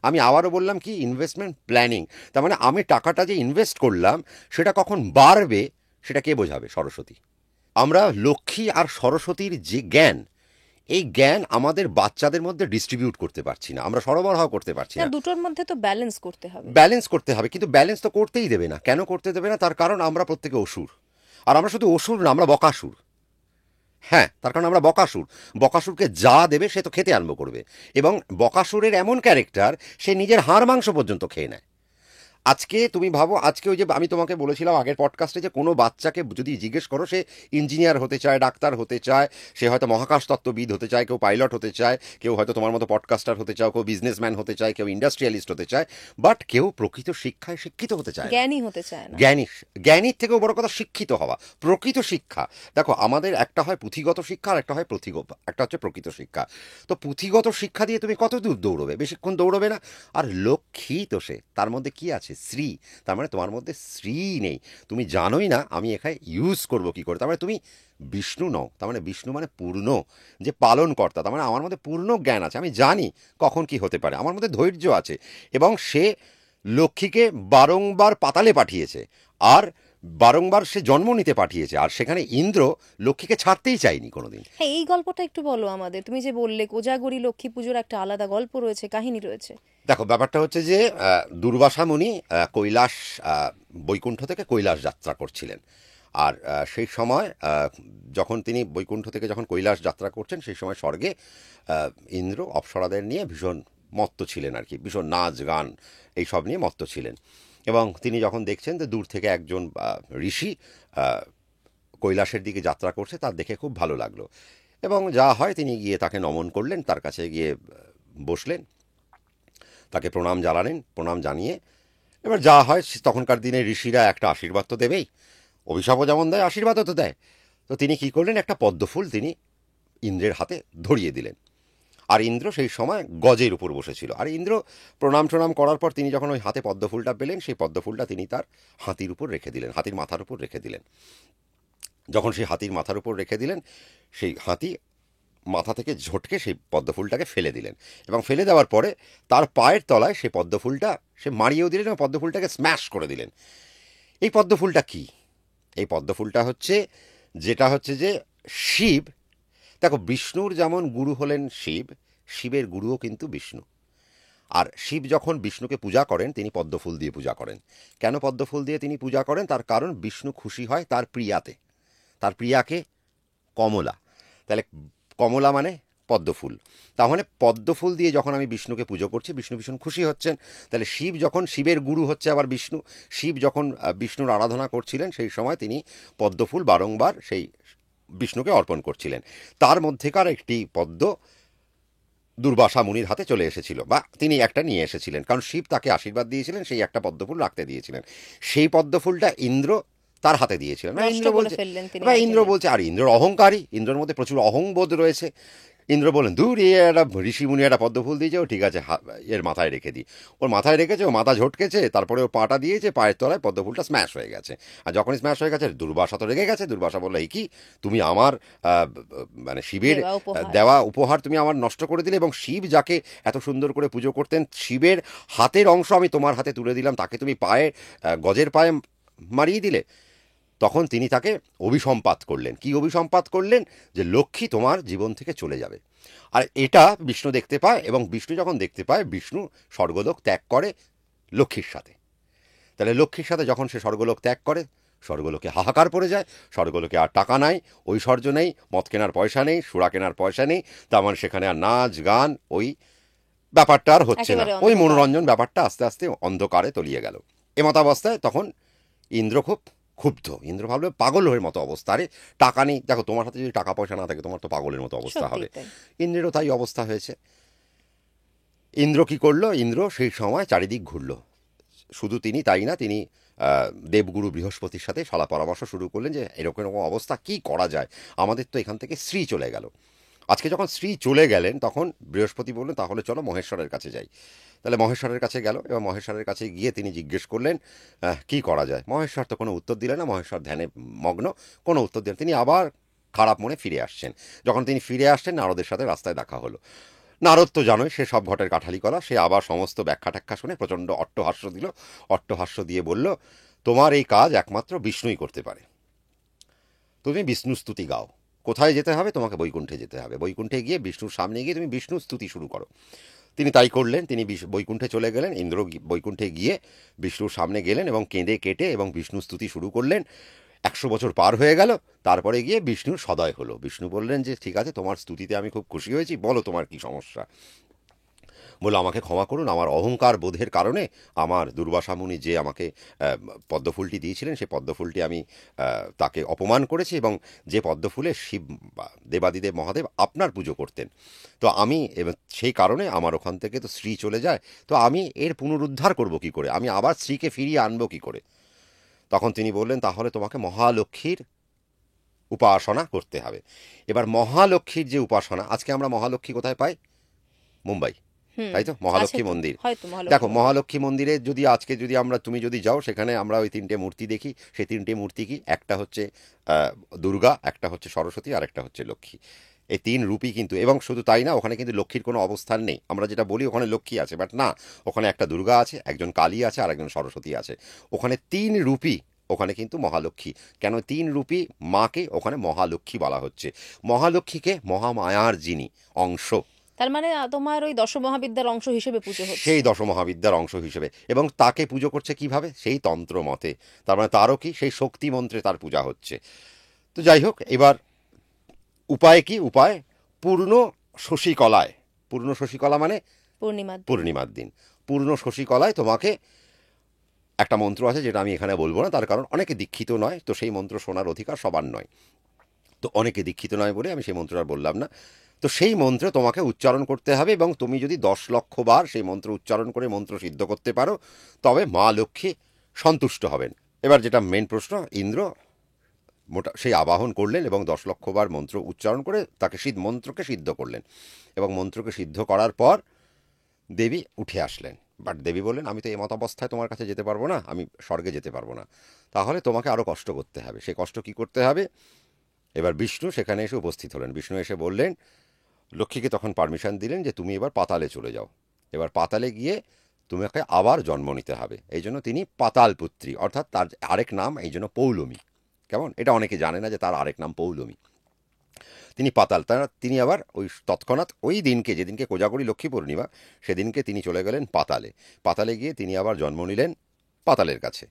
আমি আবারও বললাম কি, ইনভেস্টমেন্ট প্ল্যানিং। তার মানে আমি টাকাটা যে ইনভেস্ট করলাম সেটা কখন বাড়বে সেটা কে বোঝাবে? সরস্বতী। আমরা লক্ষ্মী আর সরস্বতীর যে জ্ঞান, এই জ্ঞান আমাদের বাচ্চাদের মধ্যে ডিস্ট্রিবিউট করতে পারছি না, আমরা সরবরাহ করতে পারছি না, না। দুটোর মধ্যে তো ব্যালেন্স করতে হবে। ব্যালেন্স করতে হবে, কিন্তু ব্যালেন্স তো করতেই দেবে না। কেন করতে দেবে না? তার কারণ আমরা প্রত্যেকে অসুর। আর আমরা শুধু অসুর না, আমরা বকাসুর। হ্যাঁ, তার কারণ আমরা বকাসুর। বকাসুরকে যা দেবে সে তো খেতে আরম্ভ করবে, এবং বকাসুরের এমন ক্যারেক্টার, সে নিজের হাড় মাংস পর্যন্ত খেয়ে নেয়। আজকে তুমি ভাবো, আজকে ওই যে আমি তোমাকে বলেছিলাম আগের পডকাস্টে, যে কোনো বাচ্চাকে যদি জিজ্ঞেস করো, সে ইঞ্জিনিয়ার হতে চায়, ডাক্তার হতে চায়, সে হয়তো মহাকাশ তত্ত্ববিদ হতে চায়, কেউ পাইলট হতে চায়, কেউ হয়তো তোমার মতো পডকাস্টার হতে চায়, কেউ বিজনেসম্যান হতে চায়, কেউ ইন্ডাস্ট্রিয়ালিস্ট হতে চায়, বাট কেউ প্রকৃত শিক্ষায় শিক্ষিত হতে চায় না। জ্ঞানী হতে চায় না। জ্ঞানীর থেকেও বড় কথা শিক্ষিত হওয়া, প্রকৃত শিক্ষা। দেখো আমাদের একটা হয় পুঁথিগত শিক্ষা, আর একটা হয় একটা হচ্ছে প্রকৃত শিক্ষা। তো পুঁথিগত শিক্ষা দিয়ে তুমি কত দূর দৌড়বে? বেশিক্ষণ দৌড়বে না। আর লক্ষ্মী তো সে, তার মধ্যে কি আছে? শ্রী। তার মানে তোমার মধ্যে শ্রী নেই, তুমি জানোই না আমি এখানে ইউজ করব কি করে। তার মানে তুমি বিষ্ণু নও। তার মানে বিষ্ণু মানে পূর্ণ, যে পালন কর্তা। তার মানে আমার মধ্যে পূর্ণ জ্ঞান আছে, আমি জানি কখন কি হতে পারে, আমার মধ্যে ধৈর্য আছে। এবং সে লক্ষ্মীকে বারংবার পাতালে পাঠিয়েছে, আর বারংবার সে জন্ম নিতে পাঠিয়েছে, আর সেখানে ইন্দ্র লক্ষ্মীকে ছাড়তেই চায়নি কোনোদিন। হ্যাঁ, এই গল্পটা একটু বলো আমাদের। তুমি যে বললে কোজাগরী লক্ষ্মী পুজোর একটা আলাদা গল্প রয়েছে, কাহিনী রয়েছে। দেখো ব্যাপারটা হচ্ছে যে দুর্বাসা মুনি কৈলাস, বৈকুণ্ঠ থেকে কৈলাস যাত্রা করছিলেন। আর সেই সময় যখন তিনি বৈকুণ্ঠ থেকে যখন কৈলাস যাত্রা করছেন, সেই সময় স্বর্গে ইন্দ্র অপ্সরাদের নিয়ে ভীষণ মত্ত ছিলেন আর কি, ভীষণ নাচ গান এইসব নিয়ে মত্ত ছিলেন। এবং তিনি যখন দেখছেন যে দূর থেকে একজন ঋষি কৈলাসের দিকে যাত্রা করছে, তার দেখে খুব ভালো লাগলো, এবং যা হয় তিনি গিয়ে তাকে নমন করলেন, তার কাছে গিয়ে বসলেন, তাকে প্রণাম জানালেন। প্রণাম জানিয়ে এবার যা হয়, তখনকার দিনে ঋষিরা একটা আশীর্বাদ তো দেবেই, অভিশাপও যেমন দেয় আশীর্বাদও তো দেয়। তো তিনি কী করলেন, একটা পদ্মফুল তিনি ইন্দ্রের হাতে ধরিয়ে দিলেন। আর ইন্দ্র সেই সময় গজের উপর বসেছিল। আর ইন্দ্র প্রণাম টনাম করার পর তিনি যখন ওই হাতে পদ্মফুলটা পেলেন, সেই পদ্মফুলটা তিনি তার হাতির উপর রেখে দিলেন, হাতির মাথার উপর রেখে দিলেন। যখন সেই হাতির মাথার উপর রেখে দিলেন, সেই হাতি মাথা থেকে ঝটকে সেই পদ্মফুলটাকে ফেলে দিলেন, এবং ফেলে দেওয়ার পরে তার পায়ের তলায় সেই পদ্মফুলটা সে মারিয়েও দিলেন, এবং পদ্মফুলটাকে স্ম্যাশ করে দিলেন। এই পদ্মফুলটা কি? এই পদ্মফুলটা হচ্ছে, যেটা হচ্ছে যে শিব। দেখো বিষ্ণুর যেমন গুরু হলেন শিব, শিবের গুরুও কিন্তু বিষ্ণু। আর শিব যখন বিষ্ণুকে পূজা করেন, তিনি পদ্মফুল দিয়ে পূজা করেন। কেন পদ্মফুল দিয়ে তিনি পূজা করেন? তার কারণ বিষ্ণু খুশি হয় তার প্রিয়াতে। তার প্রিয়াকে কমলা, তাহলে কমলা মানে পদ্মফুল। তাহলে পদ্মফুল দিয়ে যখন আমি বিষ্ণুকে পুজো করছি, বিষ্ণু ভীষণ খুশি হচ্ছেন। তাহলে শিব যখন, শিবের গুরু হচ্ছে আবার বিষ্ণু, শিব যখন বিষ্ণুর আরাধনা করছিলেন, সেই সময় তিনি পদ্মফুল বারংবার সেই বিষ্ণুকে অর্পণ করছিলেন। তার মধ্যেকার একটি পদ্ম দুর্বাসা মুনির হাতে চলে এসেছিল, বা তিনি একটা নিয়ে এসেছিলেন, কারণ শিব তাকে আশীর্বাদ দিয়েছিলেন, সেই একটা পদ্মফুল রাখতে দিয়েছিলেন। সেই পদ্মফুলটা ইন্দ্র তার হাতে দিয়েছিলেন। নষ্ট ইন্দ্র করে বলছে, ফেললেন তিনি এবার ইন্দ্র আইটেমে। বলছে, আর ইন্দ্র অহংকারী, ইন্দ্রের মধ্যে প্রচুর অহংবোধ রয়েছে। ইন্দ্র বললেন, দূর এ একটা ঋষিমুনি একটা পদ্মফুল দিয়েছে, ও ঠিক আছে এর মাথায় রেখে দিই। ওর মাথায় রেখেছে, ও মাথা ঝটকেছে, তারপরে ও পাটা দিয়েছে, পায়ের তলায় পদ্মফুলটা স্ম্যাশ হয়ে গেছে। আর যখনই স্ম্যাশ হয়ে গেছে, দুর্বাসা তো রেগে গেছে। দুর্বাসা বললো, এই কি, তুমি আমার মানে শিবের দেওয়া উপহার। দেওয়া উপহার তুমি আমার নষ্ট করে দিলে, এবং শিব যাকে এত সুন্দর করে পুজো করতেন, শিবের হাতের অংশ আমি তোমার হাতে তুলে দিলাম, তাকে তুমি পায়ে গজের পায়ে মারিয়ে দিলে। তখন তিনি তাকে অভিসম্পাত করলেন। কি অভিসম্পাত করলেন? যে লক্ষ্মী তোমার জীবন থেকে চলে যাবে। আর এটা বিষ্ণু দেখতে পায়, এবং বিষ্ণু যখন দেখতে পায়, বিষ্ণু স্বর্গলোক ত্যাগ করে লক্ষ্মীর সাথে। তাহলে লক্ষ্মীর সাথে যখন সে স্বর্গলোক ত্যাগ করে, স্বর্গলোকে হাহাকার পড়ে যায়। স্বর্গলোকে আর টাকা নাই, ঐশ্বর্য নেই, মদ কেনার পয়সা নেই, সুরা কেনার পয়সা নেই। তার মানে সেখানে আর নাচ গান ওই ব্যাপারটা আর হচ্ছে না। একেবারে ওই অন্ধকার। মনোরঞ্জন ব্যাপারটা আস্তে আস্তে অন্ধকারে তলিয়ে গেল। এমতাবস্থায় তখন ইন্দ্র খুব ক্ষুব্ধ। ইন্দ্র ভাবলো, পাগল হয়ে মতো অবস্থা, আরে টাকা নেই, দেখো তোমার হাতে যদি টাকা পয়সা না থাকে, তোমার তো পাগলের মতো অবস্থা হবে। সত্যি তাই। ইন্দ্রেরও তাই অবস্থা হয়েছে। ইন্দ্র কি করলো? ইন্দ্র সেই সময় চারিদিক ঘুরল। শুধু তিনি তাই না, তিনি দেবগুরু বৃহস্পতির সাথে সলা পরামর্শ শুরু করলেন যে এরকম এরকম অবস্থা, কি করা যায়, আমাদের তো এখান থেকে শ্রী চলে গেল। আজকে যখন শ্রী চলে গেলেন, তখন বৃহস্পতি বললেন, তাহলে চলো মহেশ্বরের কাছে যাই। তাহলে মহেশ্বরের কাছে গেল, এবং মহেশ্বরের কাছে গিয়ে তিনি জিজ্ঞেস করলেন, কি করা যায়। মহেশ্বর তো কোনো উত্তর দিলেন না, মহেশ্বর ধ্যানে মগ্ন, কোনো উত্তর দিলেন। তিনি আবার খারাপ মনে ফিরে আসছেন। যখন তিনি ফিরে আসছেন, নারদের সাথে রাস্তায় দেখা হলো। নারদ তো জানোই, সে সব ঘটের কাঠালি করা। সে আবার সমস্ত ব্যাখ্যা ট্যাখ্যা শুনে প্রচণ্ড অট্টহাস্য দিল। অট্টহাস্য দিয়ে বলল, তোমার এই কাজ একমাত্র বিষ্ণুই করতে পারে। তুমি বিষ্ণু স্তুতি গাও। কোথায় যেতে হবে? তোমাকে বৈকুণ্ঠে যেতে হবে। বৈকুণ্ঠে গিয়ে বিষ্ণুর সামনে গিয়ে তুমি বিষ্ণু স্তুতি শুরু করো। তিনি তাই করলেন। তিনি বৈকুণ্ঠে চলে গেলেন। ইন্দ্র বৈকুণ্ঠে গিয়ে বিষ্ণুর সামনে গেলেন এবং কেঁদে কেটে এবং বিষ্ণু স্তুতি শুরু করলেন। 100 বছর পার হয়ে গেল। তারপরে গিয়ে বিষ্ণুর সদয় হলো। বিষ্ণু বললেন যে, ঠিক আছে, তোমার স্তুতিতে আমি খুব খুশি হয়েছি, বলো তোমার কি সমস্যা। বললো, আমাকে ক্ষমা করুন, আমার অহংকার বোধের কারণে আমার দুর্বাসা মুনি যে আমাকে পদ্মফুলটি দিয়েছিলেন, সেই পদ্মফুলটি আমি তাকে অপমান করেছি, এবং যে পদ্মফুলে শিব দেবাদিদেব মহাদেব আপনার পুজো করতেন। তো আমি সেই কারণে আমার ওখান থেকে তো শ্রী চলে যায়। তো আমি এর পুনরুদ্ধার করব কি করে? আমি আবার শ্রীকে ফিরিয়ে আনবো কি করে? তখন তিনি বললেন, তাহলে তোমাকে মহালক্ষ্মীর উপাসনা করতে হবে। এবার মহালক্ষ্মীর যে উপাসনা, আজকে আমরা মহালক্ষ্মী কোথায় পাই? মুম্বাই, হুম। তাই তো? আছে মহালক্ষ্মী তো, মন্দির। হয়তো মহালক্ষ্মী দেখো, মন্দির। মহালক্ষ্মী মন্দিরে যদি আজকে যদি তুমি যদি যাও, সেখানে আমরা ওই 3টে মূর্তি দেখি। সেই 3টে মূর্তি কি? একটা হচ্ছে দুর্গা, একটা হচ্ছে সরস্বতী, আর একটা হচ্ছে লক্ষ্মী। এই 3 রূপই কিন্তু, এবং শুধু তাই না, ওখানে কিন্তু লক্ষ্মীর কোনো অবস্থান নেই। আমরা যেটা বলি ওখানে লক্ষ্মী আছে, বাট না, ওখানে একটা দুর্গা আছে, একজন কালী আছে, আর একজন সরস্বতী আছে। ওখানে 3 রূপী, ওখানে কিন্তু মহালক্ষ্মী। কেন 3 রূপী মাকে ওখানে মহালক্ষ্মী বলা হচ্ছে? মহালক্ষ্মীকে মহামায়ার যিনি অংশ, তার মানে তোমার ওই দশমহাবিদ্যার অংশ হিসেবে পুজো হচ্ছে। সেই দশমহাবিদ্যার অংশ হিসেবে, এবং তাকে পুজো করছে কিভাবে? সেই তন্ত্র মতে। তার মানে তারও কি সেই শক্তি মন্ত্রে তার পূজা হচ্ছে। তো যাই হোক, এবার উপায় কি? উপায় পূর্ণ শশীকলায়। পূর্ণ শশীকলা মানে পূর্ণিমার দিন। পূর্ণিমার দিন। পূর্ণ শশীকলায় তোমাকে একটা মন্ত্র আছে, যেটা আমি এখানে বলবো না, তার কারণ অনেকে দীক্ষিত নয়, তো সেই মন্ত্র শোনার অধিকার সবার নয়। তো অনেকে দীক্ষিত নয় বলে আমি সেই মন্ত্রটা বললাম না। তো সেই মন্ত্র তোমাকে উচ্চারণ করতে হবে, এবং তুমি যদি 10 লক্ষ বার সেই মন্ত্র উচ্চারণ করে মন্ত্র সিদ্ধ করতে পারো, তবে মা লক্ষ্মী সন্তুষ্ট হবেন। এবার যেটা মেন প্রশ্ন, ইন্দ্র সেই আবাহন করলেন এবং 10 লক্ষ বার মন্ত্র উচ্চারণ করে তাকে মন্ত্রকে সিদ্ধ করলেন, এবং মন্ত্রকে সিদ্ধ করার পর দেবী উঠে আসলেন। বাট দেবী বললেন, আমি তো এমত অবস্থায় তোমার কাছে যেতে পারবো না, আমি স্বর্গে যেতে পারবো না, তাহলে তোমাকে আরও কষ্ট করতে হবে। সেই কষ্ট কি করতে হবে? এবার বিষ্ণু সেখানে এসে উপস্থিত হলেন। বিষ্ণু এসে বললেন, লক্ষ্মীকে তখন পারমিশন দিলেন যে তুমি এবার পাতালে চলে যাও। এবার পাতালে গিয়ে তোমাকে আবার জন্ম নিতে হবে। এই জন্য তিনি পাতাল পুত্রী, অর্থাৎ তার আরেক নাম এই জন্য পৌলমী। কেমন? এটা অনেকে জানে না যে তার আরেক নাম পৌলমী। তিনি পাতাল, তিনি আবার ওই তৎক্ষণাৎ ওই দিনকে, যেদিনকে কোজাগরী লক্ষ্মী পূর্ণিমা, সেদিনকে তিনি চলে গেলেন পাতালে। পাতালে গিয়ে তিনি আবার জন্ম নিলেন পাতালের কাছে।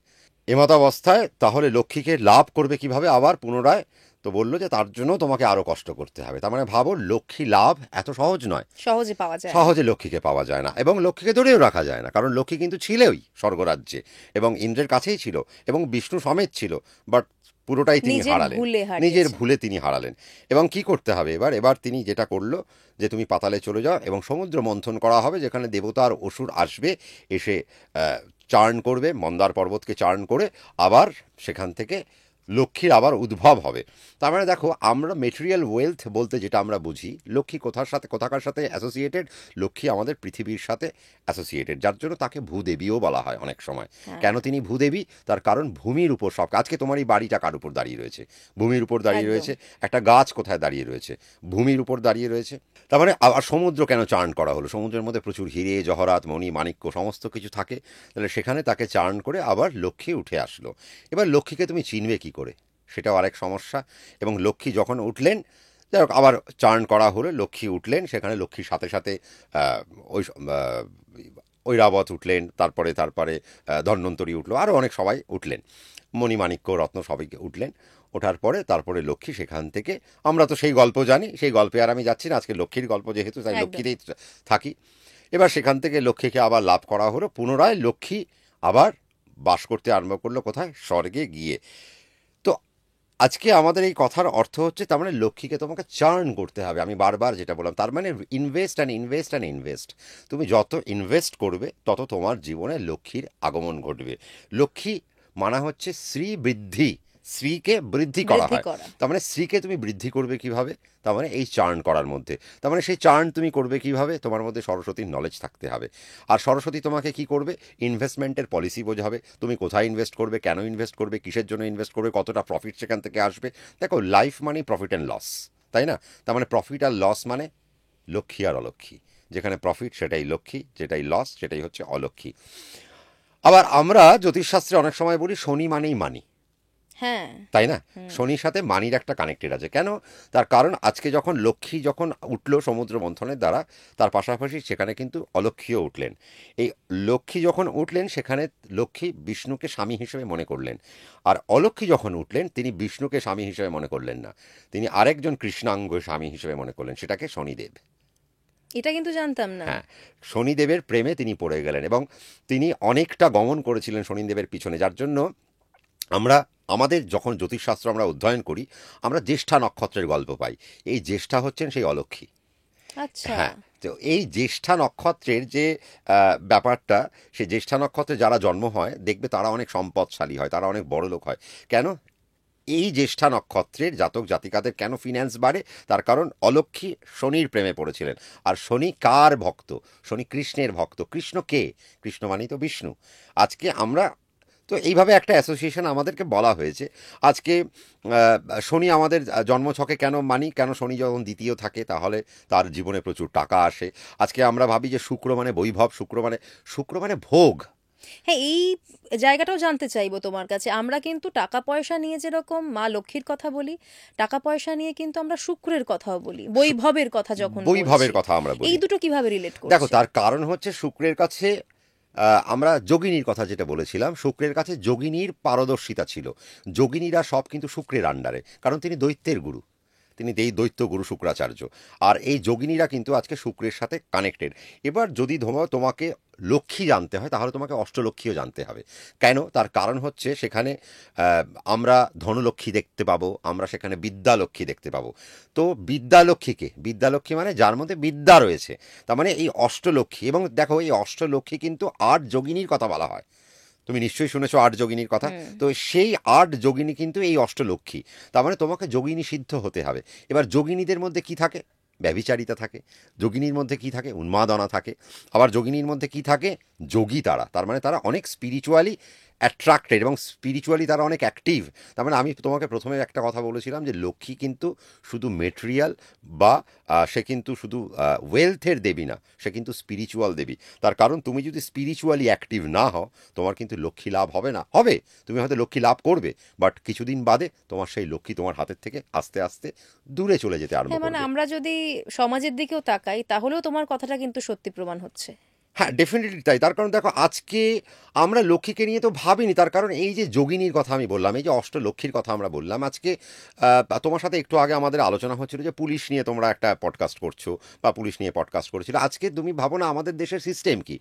এমতাবস্থায় তাহলে লক্ষ্মীকে লাভ করবে কিভাবে আবার পুনরায়? তো বললো যে তার জন্য তোমাকে আরও কষ্ট করতে হবে। তার মানে ভাবো, লক্ষ্মী লাভ এত সহজ নয়। সহজে পাওয়া যায় না। সহজে লক্ষ্মীকে পাওয়া যায় না, এবং লক্ষ্মীকে ধরেও রাখা যায় না, কারণ লক্ষ্মী কিন্তু ছিলই স্বর্গরাজ্যে, এবং ইন্দ্রের কাছেই ছিল, এবং বিষ্ণু সমেত ছিল। বাট পুরোটাই তিনি নিজের হারালেন, ভুলে হারিয়েছেন। নিজের ভুলে তিনি হারালেন। এবং কি করতে হবে এবার? এবার তিনি যেটা করলো যে তুমি পাতালে চলে যাও, এবং সমুদ্র মন্থন করা হবে, যেখানে দেবতা আর অসুর আসবে, এসে চার্ন করবে, মন্দার পর্বতকে চার্ন করে আবার সেখান থেকে লক্ষ্মীর আবার উদ্ভব হবে। তার মানে দেখো, আমরা মেটেরিয়াল ওয়েলথ বলতে যেটা আমরা বুঝি, লক্ষ্মী কোথাকার সাথে অ্যাসোসিয়েটেড, লক্ষ্মী আমাদের পৃথিবীর সাথে অ্যাসোসিয়েটেড, যার জন্য তাকে ভূদেবীও বলা হয় অনেক সময়। কেন তিনি ভূদেবী? তার কারণ ভূমির উপর সব, আজকে তোমার এই বাড়িটা কার উপর দাঁড়িয়ে রয়েছে? ভূমির উপর দাঁড়িয়ে রয়েছে। একটা গাছ কোথায় দাঁড়িয়ে রয়েছে? ভূমির উপর দাঁড়িয়ে রয়েছে। তার মানে আবার সমুদ্র কেন চার্ন করা হলো? সমুদ্রের মধ্যে প্রচুর হিরে জহরাত মণি মাণিক্য সমস্ত কিছু থাকে, তাহলে সেখানে তাকে চার্ন করে আবার লক্ষ্মী উঠে আসলো। এবার লক্ষ্মীকে তুমি চিনবে কি করে, সেটাও আরেক সমস্যা। এবং লক্ষ্মী যখন উঠলেন, যাই হোক আবার চার্ন করা হলো, লক্ষ্মী উঠলেন, সেখানে লক্ষ্মীর সাথে সাথে ওই ঐরাবত উঠলেন, তারপরে ধন্বন্তরী উঠলো, আরও অনেক সবাই উঠলেন, মণিমাণিক্য রত্ন সবাইকে উঠলেন। ওঠার পরে তারপরে লক্ষ্মী সেখান থেকে, আমরা তো সেই গল্প জানি, সেই গল্পে আর আমি যাচ্ছি না, আজকে লক্ষ্মীর গল্প যেহেতু, তাই লক্ষ্মীতেই থাকি। এবার সেখান থেকে লক্ষ্মীকে আবার লাভ করা হলো, পুনরায় লক্ষ্মী আবার বাস করতে আরম্ভ করলো কোথায়? স্বর্গে গিয়ে। তো আজকে আমাদের এই কথার অর্থ হচ্ছে, তার মানে লক্ষ্মীকে তোমাকে চার্ন করতে হবে। আমি বারবার যেটা বললাম, তার মানে invest and invest and invest. তুমি যত ইনভেস্ট করবে তত তোমার জীবনে লক্ষ্মীর আগমন ঘটবে। লক্ষ্মী মানা হচ্ছে শ্রী বৃদ্ধি, স্ত্রীকে বৃদ্ধি করা হয়। তার মানে স্ত্রীকে তুমি বৃদ্ধি করবে কিভাবে? তার মানে এই চার্ন করার মধ্যে। তার মানে সেই চার্ন তুমি করবে কিভাবে? তোমার মধ্যে সরস্বতীর নলেজ থাকতে হবে। আর সরস্বতী তোমাকে কি করবে? ইনভেস্টমেন্টের পলিসি বোঝাবে। তুমি কোথায় ইনভেস্ট করবে, কেন ইনভেস্ট করবে, কিসের জন্য ইনভেস্ট করবে, কতটা প্রফিট সেখান থেকে আসবে। দেখো, লাইফ মানে প্রফিট অ্যান্ড লস, তাই না? তার মানে প্রফিট আর লস মানে লক্ষ্মী আর অলক্ষ্মী। যেখানে প্রফিট সেটাই লক্ষ্মী, যেটাই লস সেটাই হচ্ছে অলক্ষ্মী। আবার আমরা জ্যোতিষশাস্ত্রে অনেক সময় বলি শনি মানেই মানি, তাই না? শনির সাথে মানির একটা কানেক্টেড আছে। কেন? তার কারণ আজকে যখন লক্ষ্মী যখন উঠলো সমুদ্র মন্থনের দ্বারা, তার পাশাপাশি সেখানে কিন্তু অলক্ষ্মীও উঠলেন। এই লক্ষ্মী যখন উঠলেন, সেখানে লক্ষ্মী বিষ্ণুকে স্বামী হিসেবে মনে করলেন। আর অলক্ষ্মী যখন উঠলেন, তিনি বিষ্ণুকে স্বামী হিসেবে মনে করলেন না, তিনি আরেকজন কৃষ্ণাঙ্গ স্বামী হিসেবে মনে করলেন, সেটাকে শনিদেব। এটা কিন্তু জানতাম না। হ্যাঁ, শনিদেবের প্রেমে তিনি পড়ে গেলেন এবং তিনি অনেকটা গমন করেছিলেন শনিদেবের পিছনে, যার জন্য আমাদের যখন জ্যোতিষশাস্ত্র আমরা অধ্যয়ন করি, আমরা জ্যেষ্ঠা নক্ষত্রের গল্প পাই। এই জ্যেষ্ঠা হচ্ছেন সেই অলক্ষ্মী। হ্যাঁ, তো এই জ্যেষ্ঠা নক্ষত্রের যে ব্যাপারটা, সেই জ্যেষ্ঠা নক্ষত্রে যারা জন্ম হয় দেখবে তারা অনেক সম্পদশালী হয়, তারা অনেক বড় লোক হয়। কেন? এই জ্যেষ্ঠা নক্ষত্রের জাতক জাতিকাদের কেন ফিন্যান্স বাড়ে? তার কারণ অলক্ষ্মী শনির প্রেমে পড়েছিলেন। আর শনি কার ভক্ত? শনি কৃষ্ণের ভক্ত। কৃষ্ণ কে? কৃষ্ণ মানেই তো বিষ্ণু। আজকে আমরা তো এইভাবে একটা অ্যাসোসিয়েশন আমাদেরকে বলা হয়েছে। আজকে শনি আমাদের জন্মছকে কেন মানি? কেন? শনি যখন দ্বিতীয় থাকে তাহলে তার জীবনে প্রচুর টাকা আসে। আজকে আমরা ভাবি যে শুক্র মানে বৈভব, শুক্র মানে ভোগ। হ্যাঁ, এই জায়গাটাও জানতে চাইবো তোমার কাছে। আমরা কিন্তু টাকা পয়সা নিয়ে যেরকম মা লক্ষ্মীর কথা বলি, টাকা পয়সা নিয়ে কিন্তু আমরা শুক্রের কথাও বলি, বৈভবের কথা যখন বৈভবের কথা আমরা বলি। এই দুটো কিভাবে রিলেট করছে? দেখো, তার কারণ হচ্ছে শুক্রের কাছে, আমরা যোগিনীর কথা যেটা বলেছিলাম, শুক্রের কাছে যোগিনীর পারদর্শিতা ছিল। যোগিনীরা সব কিন্তু শুক্রের আন্ডারে, কারণ তিনি দৈত্যের গুরু, তিনি এই দৈত্য গুরু শুক্রাচার্য। আর এই যোগিনীরা কিন্তু আজকে শুক্রের সাথে কানেক্টেড। এবার যদি তোমাকে লক্ষ্মী জানতে হয়, তাহলে তোমাকে অষ্টলক্ষ্মীও জানতে হবে। কেন? তার কারণ হচ্ছে সেখানে আমরা ধনলক্ষ্মী দেখতে পাবো, আমরা সেখানে বিদ্যালক্ষ্মী দেখতে পাবো। তো বিদ্যালক্ষ্মী মানে যার মধ্যে বিদ্যা রয়েছে, তার মানে এই অষ্টলক্ষ্মী। এবং দেখো, এই অষ্টলক্ষ্মী কিন্তু ৮ যোগিনীর কথা বলা হয়। তুমি নিশ্চয়ই শুনেছো ৮ যোগিনীর কথা। তো সেই ৮ যোগিনী কিন্তু এই অষ্টলক্ষ্মী। তার মানে তোমাকে যোগিনী সিদ্ধ হতে হবে। এবার যোগিনীদের মধ্যে কি থাকে? ব্যভিচারিতা থাকে। যোগিনীর মধ্যে কি থাকে? উন্মাদনা থাকে। আবার যোগিনীর মধ্যে কি থাকে? যোগী তারা, তার মানে তারা অনেক স্পিরিচুয়ালি অ্যাট্রাক্টেড এবং স্পিরিচুয়ালি তারা অনেক অ্যাক্টিভ। তার মানে আমি তোমাকে প্রথমে একটা কথা বলেছিলাম যে লক্ষ্মী কিন্তু শুধু মেটেরিয়াল বা সে কিন্তু শুধু ওয়েলথের দেবী না, সে কিন্তু স্পিরিচুয়াল দেবী। তার কারণ তুমি যদি স্পিরিচুয়ালি অ্যাক্টিভ না হও, তোমার কিন্তু লক্ষ্মী লাভ হবে না। হবে, তুমি হয়তো লক্ষ্মী লাভ করবে, বাট কিছুদিন বাদে তোমার সেই লক্ষ্মী তোমার হাতের থেকে আস্তে আস্তে দূরে চলে যেতে আরম্ভ করবে। মানে আমরা যদি সমাজের দিকেও তাকাই, তাহলেও তোমার কথাটা কিন্তু সত্যি প্রমাণ হচ্ছে। হ্যাঁ, ডেফিনেটলি তাই। তার কারণ দেখো, আজকে আমরা লক্ষ্মীকে নিয়ে তো ভাবিনি। তার কারণ এই যে যোগিনীর কথা আমি বললাম, এই যে অষ্টলক্ষ্মীর কথা আমরা বললাম, আজকে তোমার সাথে একটু আগে আমাদের আলোচনা হচ্ছিল যে পুলিশ নিয়ে তোমরা একটা পডকাস্ট করছো বা পুলিশ নিয়ে পডকাস্ট করেছিল। আজকে তুমি ভাবো না আমাদের দেশের সিস্টেম কি?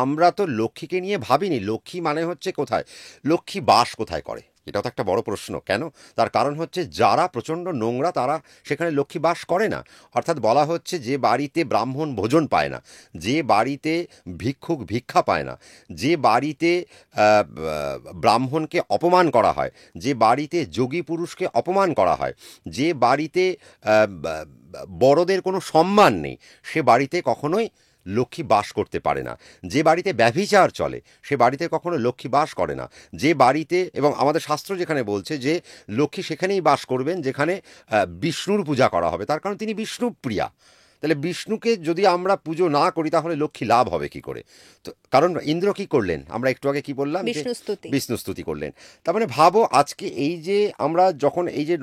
আমরা তো লক্ষ্মীকে নিয়ে ভাবিনি। লক্ষ্মী মানে হচ্ছে কোথায়, লক্ষ্মী বাস কোথায় করে, এটাও তো একটা বড় প্রশ্ন। কেন? তার কারণ হচ্ছে যারা প্রচণ্ড নোংরা তারা সেখানে লক্ষ্মী বাস করে না। অর্থাৎ বলা হচ্ছে যে বাড়িতে ব্রাহ্মণ ভোজন পায় না, যে বাড়িতে ভিক্ষুক ভিক্ষা পায় না, যে বাড়িতে ব্রাহ্মণকে অপমান করা হয়, যে বাড়িতে যোগী পুরুষকে অপমান করা হয়, যে বাড়িতে বড়দের কোনো সম্মান নেই, সে বাড়িতে কখনোই লক্ষ্মী বাস করতে পারে না। যে বাড়িতে ব্যভিচার চলে সে বাড়িতে কখনো লক্ষ্মী বাস করে না। যে বাড়িতে, এবং আমাদের শাস্ত্র যেখানে বলছে যে লক্ষ্মী সেখানেই বাস করবেন যেখানে বিষ্ণুর পূজা করা হবে, তার কারণ তিনি বিষ্ণুপ্রিয়া। তাহলে বিষ্ণুকে যদি আমরা পুজো না করি তাহলে লক্ষ্মী লাভ হবে কি করে? তো কারণ ইন্দ্র কি করলেন, আমরা একটু আগে কি বললাম যে বিষ্ণুস্তুতি। বিষ্ণুস্তুতি করলেন। তার মানে ভাবো আজকে এই যে আমরা যখন এই যে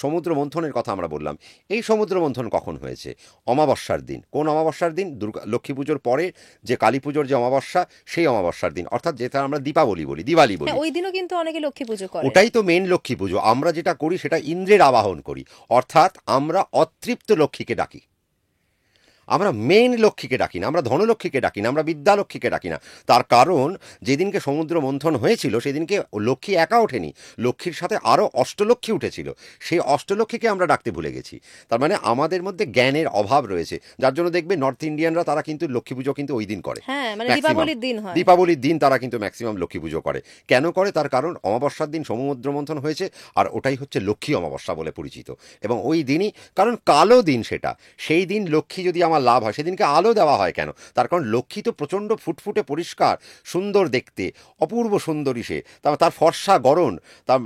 সমুদ্র মন্থনের কথা আমরা বললাম, এই সমুদ্র মন্থন কখন হয়েছে? অমাবস্যার দিন। কোন অমাবস্যার দিন? লক্ষ্মী পুজোর পরে যে কালী পুজোর যে অমাবস্যা, সেই অমাবস্যার দিন, অর্থাৎ যেটা আমরা দীপাবলি বলি, দিওয়ালি বলি। ওই দিনও কিন্তু অনেকে লক্ষ্মী পুজো করে। ওটাই তো মেন লক্ষ্মী পুজো। আমরা যেটা করি সেটা ইন্দ্রের আবাহন করি, অর্থাৎ আমরা অতৃপ্ত লক্ষ্মীকে ডাকি। আমরা মেন লক্ষ্মীকে ডাকি না, আমরা ধনলক্ষ্মীকে ডাকি না, আমরা বিদ্যালক্ষ্মীকে ডাকি না। তার কারণ যেদিনকে সমুদ্র মন্থন হয়েছিল সেদিনকে লক্ষ্মী একা ওঠেনি, লক্ষ্মীর সাথে আরও অষ্টলক্ষ্মী উঠেছিল। সেই অষ্টলক্ষ্মীকে আমরা ডাকতে ভুলে গেছি। তার মানে আমাদের মধ্যে জ্ঞানের অভাব রয়েছে, যার জন্য দেখবে নর্থ ইন্ডিয়ানরা তারা কিন্তু লক্ষ্মী পুজো কিন্তু ওই দিন করে। হ্যাঁ, মানে দীপাবলির দিন হয়। দীপাবলির দিন তারা কিন্তু ম্যাক্সিমাম লক্ষ্মী পুজো করে। কেন করে? তার কারণ অমাবস্যার দিন সমুদ্র মন্থন হয়েছে, আর ওটাই হচ্ছে লক্ষ্মী অমাবস্যা বলে পরিচিত। এবং ওই দিনই, কারণ কালো দিন সেটা, সেই দিন লক্ষ্মী যদি আমার লাভ হয়, সেদিনকে আলো দেওয়া হয় কেন? তার কারণ লক্ষ্মী তো প্রচণ্ড ফুটফুটে পরিষ্কার সুন্দর দেখতে, অপূর্ব সুন্দরী সে, তার ফর্সা গরণ, তার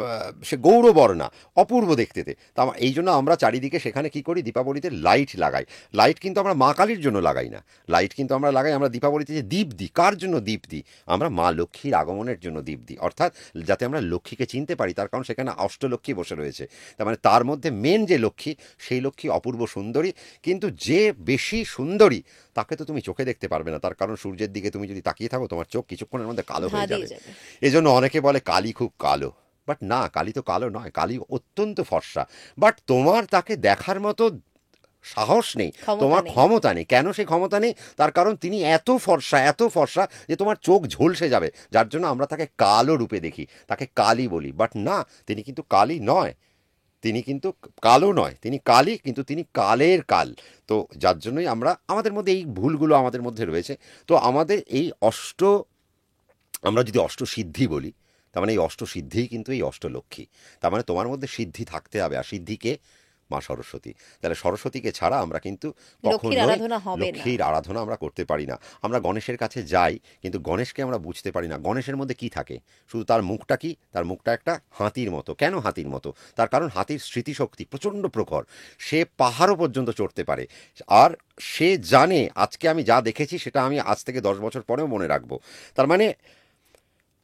সে গৌরবর্ণা, অপূর্ব দেখতেতে। তা এই জন্য আমরা চারিদিকে সেখানে কি করি, দীপাবলিতে লাইট লাগাই। লাইট কিন্তু আমরা মা কালীর জন্য লাগাই না, লাইট কিন্তু আমরা লাগাই, আমরা দীপাবলিতে যে দীপ দিই, কার জন্য দীপ দিই? আমরা মা লক্ষ্মীর আগমনের জন্য দীপ দিই, অর্থাৎ যাতে আমরা লক্ষ্মীকে চিনতে পারি। তার কারণ সেখানে অষ্টলক্ষ্মী বসে রয়েছে। তার মানে তার মধ্যে মেন যে লক্ষ্মী, সেই লক্ষ্মী অপূর্ব সুন্দরী। কিন্তু যে বেশি সুন্দরী তাকে তো তুমি চোখে দেখতে পারবে না, তার কারণ সূর্যের দিকে তুমি যদি তাকিয়ে থাকো তোমার চোখ কিছুক্ষণের মধ্যে কালো হয়ে যাবে। এজন্য অনেকে বলে কালী খুব কালো, বাট না, কালী তো কালো নয়, কালী অত্যন্ত ফর্সা। বাট তোমার তাকে দেখার মতো সাহস নেই, তোমার ক্ষমতা নেই। কেন সেই ক্ষমতা নেই? তার কারণ তিনি এত ফর্সা, এত ফর্সা যে তোমার চোখ ঝলসে যাবে, যার জন্য আমরা তাকে কালো রূপে দেখি, তাকে কালী বলি। বাট না, তিনি কিন্তু কালী নয়, তিনি কিন্তু কালো নয়, তিনি কালী, কিন্তু তিনি কালের কাল। তো যার জন্যই আমরা, আমাদের মধ্যে এই ভুলগুলো আমাদের মধ্যে রয়েছে। তো আমাদের এই আমরা যদি অষ্টসিদ্ধি বলি, তার মানে এই অষ্টসিদ্ধিই কিন্তু এই অষ্টলক্ষ্মী। তার মানে তোমার মধ্যে সিদ্ধি থাকতে হবে, আর সিদ্ধিকে মা সরস্বতী। তাহলে সরস্বতীকে ছাড়া আমরা কিন্তু কখনোই লক্ষ্মীর আরাধনা আমরা করতে পারি না। আমরা গণেশের কাছে যাই, কিন্তু গণেশকে আমরা বুঝতে পারি না গণেশের মধ্যে কি থাকে। শুধু তার মুখটা কি, তার মুখটা একটা হাতির মতো। কেন হাতির মতো? তার কারণ হাতির স্মৃতিশক্তি প্রচণ্ড প্রখর, সে পাহাড়ও পর্যন্ত চড়তে পারে। আর সে জানে আজকে আমি যা দেখেছি সেটা আমি আজ থেকে 10 বছর পরেও মনে রাখবো। তার মানে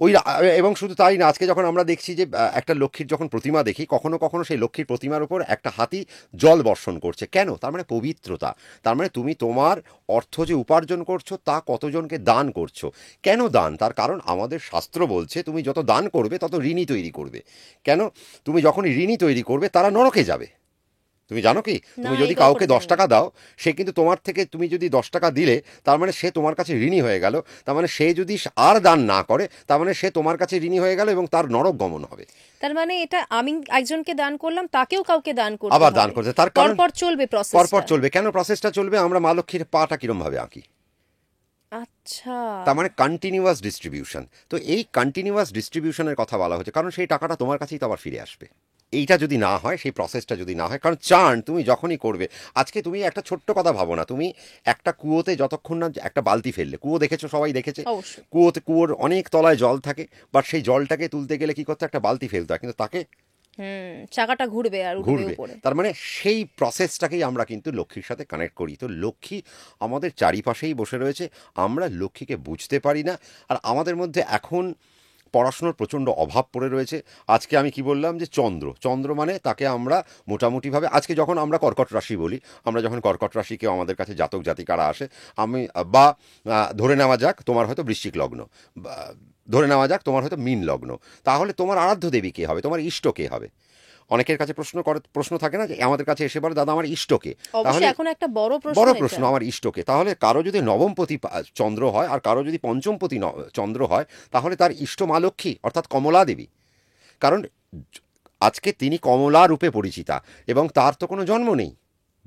ওই, এবং শুধু তাই না, আজকে যখন আমরা দেখছি যে একটা লক্ষ্মীর যখন প্রতিমা দেখি, কখনো কখনো সেই লক্ষ্মীর প্রতিমার উপর একটা হাতি জল বর্ষণ করছে। কেন? তার মানে পবিত্রতা। তার মানে তুমি তোমার অর্থ যে উপার্জন করছো তা কতজনকে দান করছো। কেন দান? তার কারণ আমাদের শাস্ত্র বলছে তুমি যত দান করবে তত ঋণী তৈরি করবে। কেন? তুমি যখনই ঋণী তৈরি করবে তারা নরকে যাবে। তুমি জানো কি, তুমি যদি কাউকে 10 টাকা দাও, সে কিন্তু তোমার থেকে, তুমি যদি 10 টাকা দিলে তার মানে সে তোমার কাছে ঋণী হয়ে গেল। তার মানে সে যদি আর দান না করে, তার মানে সে তোমার কাছে ঋণী হয়ে গেল এবং তার নরক গমন হবে। তার মানে এটা আমি একজনকে দান করলাম, তাকেও কাউকে দান করতে আবার দান করতে, তার কারণ পরপর চলবে প্রসেস, পরপর চলবে। কেন প্রসেসটা চলবে? আমরা মা লক্ষ্মীর পাটা কিরম ভাবে আঁকি। আচ্ছা, তার মানে কন্টিনিউয়াস ডিস্ট্রিবিউশন। তো এই কন্টিনিউয়াস ডিস্ট্রিবিউশনের কথা বলা হচ্ছে, কারণ সেই টাকাটা তোমার কাছেই তো আবার ফিরে আসবে। এইটা যদি না হয়, সেই প্রসেসটা যদি না হয়, কারণ চান তুমি যখনই করবে, আজকে তুমি একটা ছোট্ট কথা ভাবো না, তুমি একটা কুয়োতে যতক্ষণ না একটা বালতি ফেললে, কুয়ো দেখেছো, সবাই দেখেছে, কুয়োর অনেক তলায় জল থাকে, বাট সেই জলটাকে তুলতে গেলে কি করতে, একটা বালতি ফেলতে হয়, কিন্তু তাকে চাকাটা ঘুরবে আর ঘুরবে। তার মানে সেই প্রসেসটাকেই আমরা কিন্তু লক্ষ্মীর সাথে কানেক্ট করি। তো লক্ষ্মী আমাদের চারিপাশেই বসে রয়েছে, আমরা লক্ষ্মীকে বুঝতে পারি না। আর আমাদের মধ্যে এখন পড়াশোনার প্রচণ্ড অভাব পড়ে রয়েছে। আজকে আমি কি বললাম যে চন্দ্র মানে তাকে আমরা মোটামুটিভাবে, আজকে যখন আমরা কর্কট রাশি বলি, আমরা যখন কর্কট রাশি কেউ আমাদের কাছে জাতক জাতিকারা আসে, বা ধরে নেওয়া যাক তোমার হয়তো বৃশ্চিক লগ্ন, ধরে নেওয়া যাক তোমার হয়তো মীন লগ্ন, তাহলে তোমার আরাধ্য দেবী কে হবে, তোমার ইষ্ট কে হবে? অনেকের কাছে প্রশ্ন থাকে না, যে আমাদের কাছে এসে বলে দাদা আমার ইষ্টকে। তাহলে এখন একটা বড় প্রশ্ন, আমার ইষ্টকে। তাহলে কারো যদি নবমপতি চন্দ্র হয় আর কারো যদি পঞ্চমপতি চন্দ্র হয়, তাহলে তার ইষ্ট মা লক্ষ্মী অর্থাৎ কমলা দেবী। কারণ আজকে তিনি কমলা রূপে পরিচিতা এবং তার তো কোনো জন্ম নেই।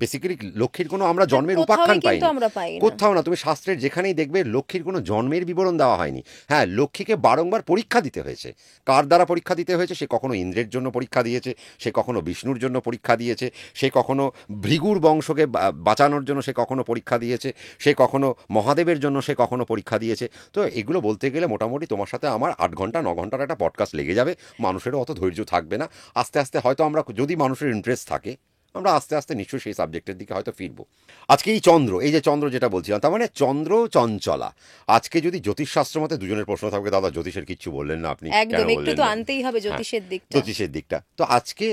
বেসিক্যালি লক্ষ্মীর কোনো আমরা জন্মের উপাখ্যান পাইনি, আমরা পাই না কোথাও না। তুমি শাস্ত্রের যেখানেই দেখবে লক্ষ্মীর কোনো জন্মের বিবরণ দেওয়া হয়নি। হ্যাঁ, লক্ষ্মীকে বারংবার পরীক্ষা দিতে হয়েছে। কার দ্বারা পরীক্ষা দিতে হয়েছে? সে কখনো ইন্দ্রের জন্য পরীক্ষা দিয়েছে, সে কখনো বিষ্ণুর জন্য পরীক্ষা দিয়েছে, সে কখনো ভৃগুর বংশকে বাঁচানোর জন্য সে কখনো পরীক্ষা দিয়েছে, সে কখনো মহাদেবের জন্য সে কখনো পরীক্ষা দিয়েছে। তো এগুলো বলতে গেলে মোটামুটি তোমার সাথে আমার 8 ঘন্টা 9 ঘন্টার একটা পডকাস্ট লেগে যাবে। মানুষেরও অত ধৈর্য থাকবে না। আস্তে আস্তে হয়তো আমরা, যদি মানুষের ইন্টারেস্ট থাকে, আমরা আস্তে আস্তে নিশ্চয়ই সেই সাবজেক্টের দিকে হয়তো ফিরবো। আজকে এই চন্দ্র, এই যে চন্দ্র যেটা বলছিলাম, তার মানে চন্দ্র চঞ্চলা। আজকে যদি জ্যোতিষশাস্ত্র মতে দুজনের প্রশ্ন থাকবে, দাদা জ্যোতিষের কিচ্ছু বললেন না আপনি, একদম একটু তো আনতেই হবে জ্যোতিষের দিকটা। জ্যোতিষের দিকটা তো আজকে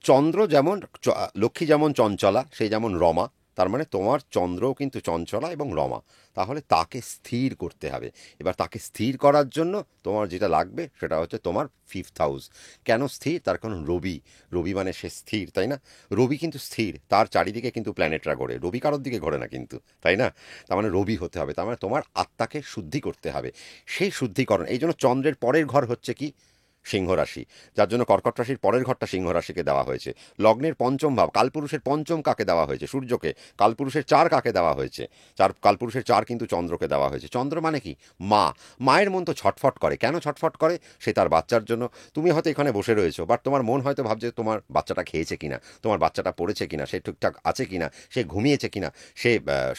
চন্দ্র যেমন লক্ষ্মী যেমন চঞ্চলা, সেই যেমন রমা। তার মানে তোমার চন্দ্রও কিন্তু চঞ্চলা এবং রমা। তাহলে তাকে স্থির করতে হবে। এবার তাকে স্থির করার জন্য তোমার যেটা লাগবে সেটা হচ্ছে তোমার 5th হাউস। কেন স্থির? তার কারণ রবি, রবি মানে সে স্থির, তাই না? রবি কিন্তু স্থির, তার চারিদিকে কিন্তু প্ল্যানেটরা ঘোরে, রবি কারোর দিকে ঘোরে না কিন্তু, তাই না? তার মানে রবি হতে হবে, তার মানে তোমার আত্মাকে শুদ্ধি করতে হবে। সেই শুদ্ধিকরণ, এই জন্য চন্দ্রের পরের ঘর হচ্ছে কি? সিংহ রাশি। যার জন্য কর্কট রাশির পরের ঘরটা সিংহ রাশিকে দেওয়া হয়েছে। লগ্নের পঞ্চম ভাব, কালপুরুষের পঞ্চম কাকে দেওয়া হয়েছে? সূর্যকে। কালপুরুষের 4 কাকে দেওয়া হয়েছে? কালপুরুষের 4 কিন্তু চন্দ্রকে দেওয়া হয়েছে। চন্দ্র মানে কি? মা। মায়ের মন তো ছটফট করে। কেন ছটফট করে? সে তার বাচ্চার জন্য। তুমি হয়তো এখানে বসে রয়েছো, বাট তোমার মন হয়তো ভাবছে তোমার বাচ্চাটা খেয়েছে কিনা, তোমার বাচ্চাটা পড়েছে কিনা, সে ঠিকঠাক আছে কিনা, সে ঘুমিয়েছে কিনা, সে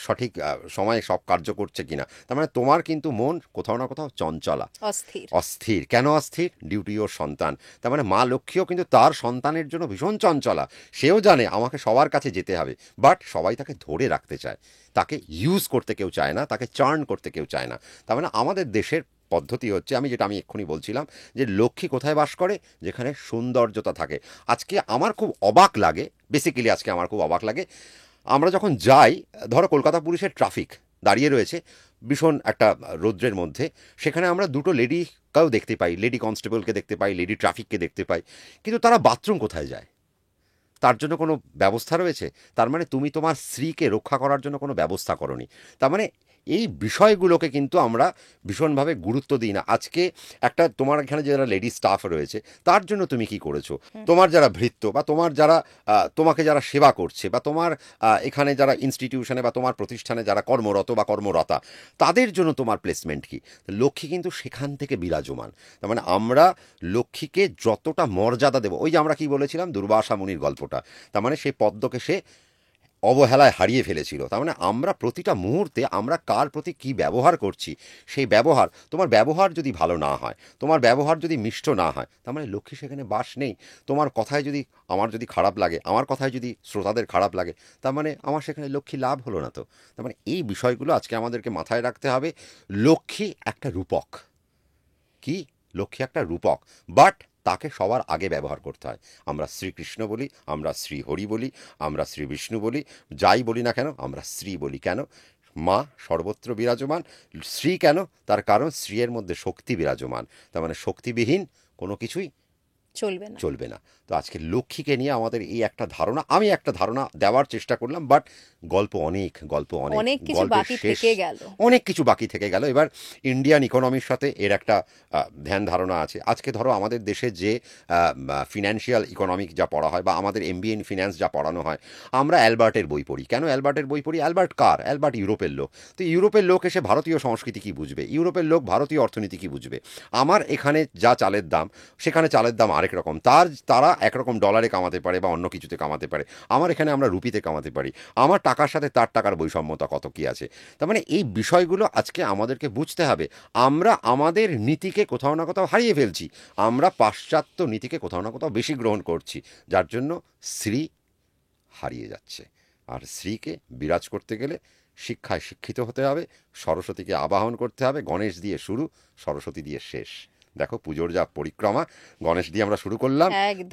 সঠিক সময়ে সব কার্য করছে কিনা। তার মানে তোমার কিন্তু মন কোথাও না কোথাও চঞ্চলা, অস্থির। অস্থির। কেন অস্থির? ডিউটি ওর সন্তান। তার মানে মা লক্ষ্মীও কিন্তু তার সন্তানের জন্য ভীষণ চঞ্চলা। সেও জানে আমাকে সবার কাছে যেতে হবে, বাট সবাই তাকে ধরে রাখতে চায়, তাকে ইউজ করতে কেউ চায় না, তাকে চার্ন করতে কেউ চায় না। তার মানে আমাদের দেশের পদ্ধতি হচ্ছে, আমি এক্ষুনি বলছিলাম, যে লক্ষ্মী কোথায় বাস করে? যেখানে সৌন্দর্যতা থাকে। আজকে আমার খুব অবাক লাগে, বেসিক্যালি আজকে আমার খুব অবাক লাগে, আমরা যখন যাই, ধরো কলকাতা পুলিশের ট্রাফিক দাঁড়িয়ে রয়েছে ভীষণ একটা রৌদ্রের মধ্যে, সেখানে আমরা দুটো লেডিকেও দেখতে পাই, লেডি কনস্টেবলকে দেখতে পাই, লেডি ট্রাফিককে দেখতে পাই, কিন্তু তারা বাথরুম কোথায় যায়? তার জন্য কোনো ব্যবস্থা রয়েছে? তার মানে তুমি তোমার স্ত্রীকে রক্ষা করার জন্য কোনো ব্যবস্থা করনি। তার মানে এই বিষয়গুলোকে কিন্তু আমরা ভীষণভাবে গুরুত্ব দিই না। আজকে একটা তোমার এখানে যারা লেডি স্টাফ রয়েছে, তার জন্য তুমি কি করেছো? তোমার যারা ভৃত্য বা তোমার যারা তোমাকে যারা সেবা করছে, বা তোমার এখানে যারা ইনস্টিটিউশনে বা তোমার প্রতিষ্ঠানে যারা কর্মরত বা কর্মরতা, তাদের জন্য তোমার প্লেসমেন্ট কি? লক্ষ্মী কিন্তু সেখান থেকে বিরাজমান। তার মানে আমরা লক্ষ্মীকে যতটা মর্যাদা দেব, ওই যে আমরা কি বলেছিলাম দুর্বাসা মুনির গল্পটা, তার মানে সেই পদ্মকে সে অবহেলায় হারিয়ে ফেলেছিল। তার মানে আমরা প্রতিটা মুহূর্তে আমরা কার প্রতি কি ব্যবহার করছি, সেই ব্যবহার, তোমার ব্যবহার যদি ভালো না হয়, তোমার ব্যবহার যদি মিষ্ট না হয়, তার মানে লক্ষ্মী সেখানে বাস নেই। তোমার কথায় যদি, আমার যদি খারাপ লাগে, আমার কথায় যদি শ্রোতাদের খারাপ লাগে, তার মানে আমার সেখানে লক্ষ্মী লাভ হলো না তো। তার মানে এই বিষয়গুলো আজকে আমাদেরকে মাথায় রাখতে হবে। লক্ষ্মী একটা রূপক। কি? লক্ষ্মী একটা রূপক, বাট তাকে সবার আগে ব্যবহার করতে হয়। আমরা শ্রীকৃষ্ণ বলি, আমরা শ্রীহরি বলি, আমরা শ্রী বিষ্ণু বলি, যাই বলি না কেন আমরা শ্রী বলি। কেন? মা সর্বত্র বিরাজমান। শ্রী কেন? তার কারণ শ্রীয়ের মধ্যে শক্তি বিরাজমান। তার মানে শক্তিবিহীন কোনো কিছুই চলবে না। তো আজকে লক্ষ্মীকে নিয়ে আমাদের এই একটা ধারণা, আমি একটা ধারণা দেওয়ার চেষ্টা করলাম, বাট গল্প অনেক গল্পের শেষ, অনেক কিছু বাকি থেকে গেল। এবার ইন্ডিয়ান ইকোনমির সাথে এর একটা ধ্যান ধারণা আছে। আজকে ধরো আমাদের দেশে যে ফিনান্সিয়াল ইকোনমিক যা পড়া হয়, বা আমাদের MBA ইন ফিন্যান্স যা পড়ানো হয়, আমরা অ্যালবার্টের বই পড়ি। কেন অ্যালবার্টের বই পড়ি? অ্যালবার্ট কার? অ্যালবার্ট ইউরোপের লোক। তো ইউরোপের লোক এসে ভারতীয় সংস্কৃতি কি বুঝবে? ইউরোপের লোক ভারতীয় অর্থনীতি কি বুঝবে? আমার এখানে যা চালের দাম, সেখানে চালের দাম আরেক রকম। তারা একরকম ডলারে কামাতে পারে বা অন্য কিছুতে কামাতে পারে, আমার এখানে আমরা রুপিতে কামাতে পারি। আমার টাকার সাথে তার টাকার বৈষম্যতা কত কি আছে। তার মানে এই বিষয়গুলো আজকে আমাদেরকে বুঝতে হবে। আমরা আমাদের নীতিকে কোথাও না কোথাও হারিয়ে ফেলছি, আমরা পাশ্চাত্য নীতিকে কোথাও না কোথাও বেশি গ্রহণ করছি, যার জন্য শ্রী হারিয়ে যাচ্ছে। আর শ্রীকে বিরাজ করতে গেলে শিক্ষায় শিক্ষিত হতে হবে, সরস্বতীকে আবাহন করতে হবে। গণেশ দিয়ে শুরু, সরস্বতী দিয়ে শেষ। দেখো পুজোর যা পরিক্রমা, গণেশ দিয়ে আমরা শুরু করলাম,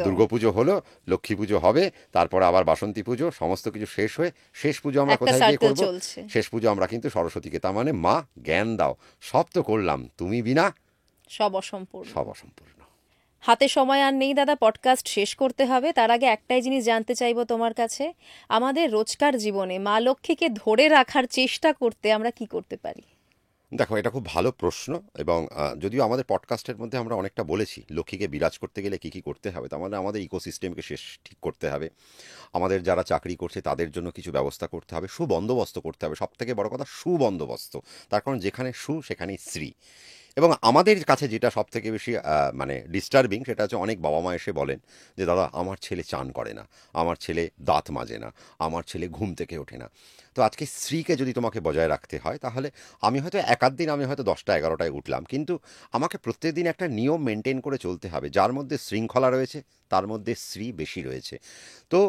দুর্গাপুজো হলো, লক্ষ্মী পুজো হবে, তারপর আবার বাসন্তী পুজো, সমস্ত কিছু শেষ হয়ে শেষ পুজো আমরা কোথায় গিয়ে করবো? শেষ পুজো আমরা কিন্তু সরস্বতীকে। তার মানে মা জ্ঞান দাও। সব তো করলাম, তুমি বিনা সব অসম্পূর্ণ। হাতে সময় আর নেই দাদা, পডকাস্ট শেষ করতে হবে। তার আগে একটাই জিনিস জানতে চাইবো তোমার কাছে, আমাদের রোজকার জীবনে মা লক্ষ্মীকে ধরে রাখার চেষ্টা করতে আমরা কি করতে পারি? দেখো, এটা খুব ভালো প্রশ্ন। এবং যদিও আমাদের পডকাস্টের মধ্যে আমরা অনেকটা বলেছি লক্ষ্মীকে বিরাজ করতে গেলে কী কী করতে হবে। তার মানে আমাদের ইকোসিস্টেমকে শেষ ঠিক করতে হবে, আমাদের যারা চাকরি করছে তাদের জন্য কিছু ব্যবস্থা করতে হবে, সুবন্দোবস্ত করতে হবে। সবথেকে বড় কথা সুবন্দোবস্ত। তার কারণ যেখানে সু সেখানেই শ্রী। এবং আমাদের কাছে যেটা সবথেকে বেশি মানে ডিস্টার্বিং, সেটা হচ্ছে অনেক বাবা মা এসে বলেন যে দাদা আমার ছেলে চান করে না, আমার ছেলে দাঁত মাজে না, আমার ছেলে ঘুম থেকে ওঠে না। তো আজকে স্ত্রীকে যদি তোমাকে বজায় রাখতে হয়, তাহলে আমি হয়তো একাধ দিন আমি হয়তো 10টা 11টায় উঠলাম, কিন্তু আমাকে প্রত্যেকদিন একটা নিয়ম মেনটেন করে চলতে হবে, যার মধ্যে শৃঙ্খলা রয়েছে, তার মধ্যে শ্রী বেশি রয়েছে। তো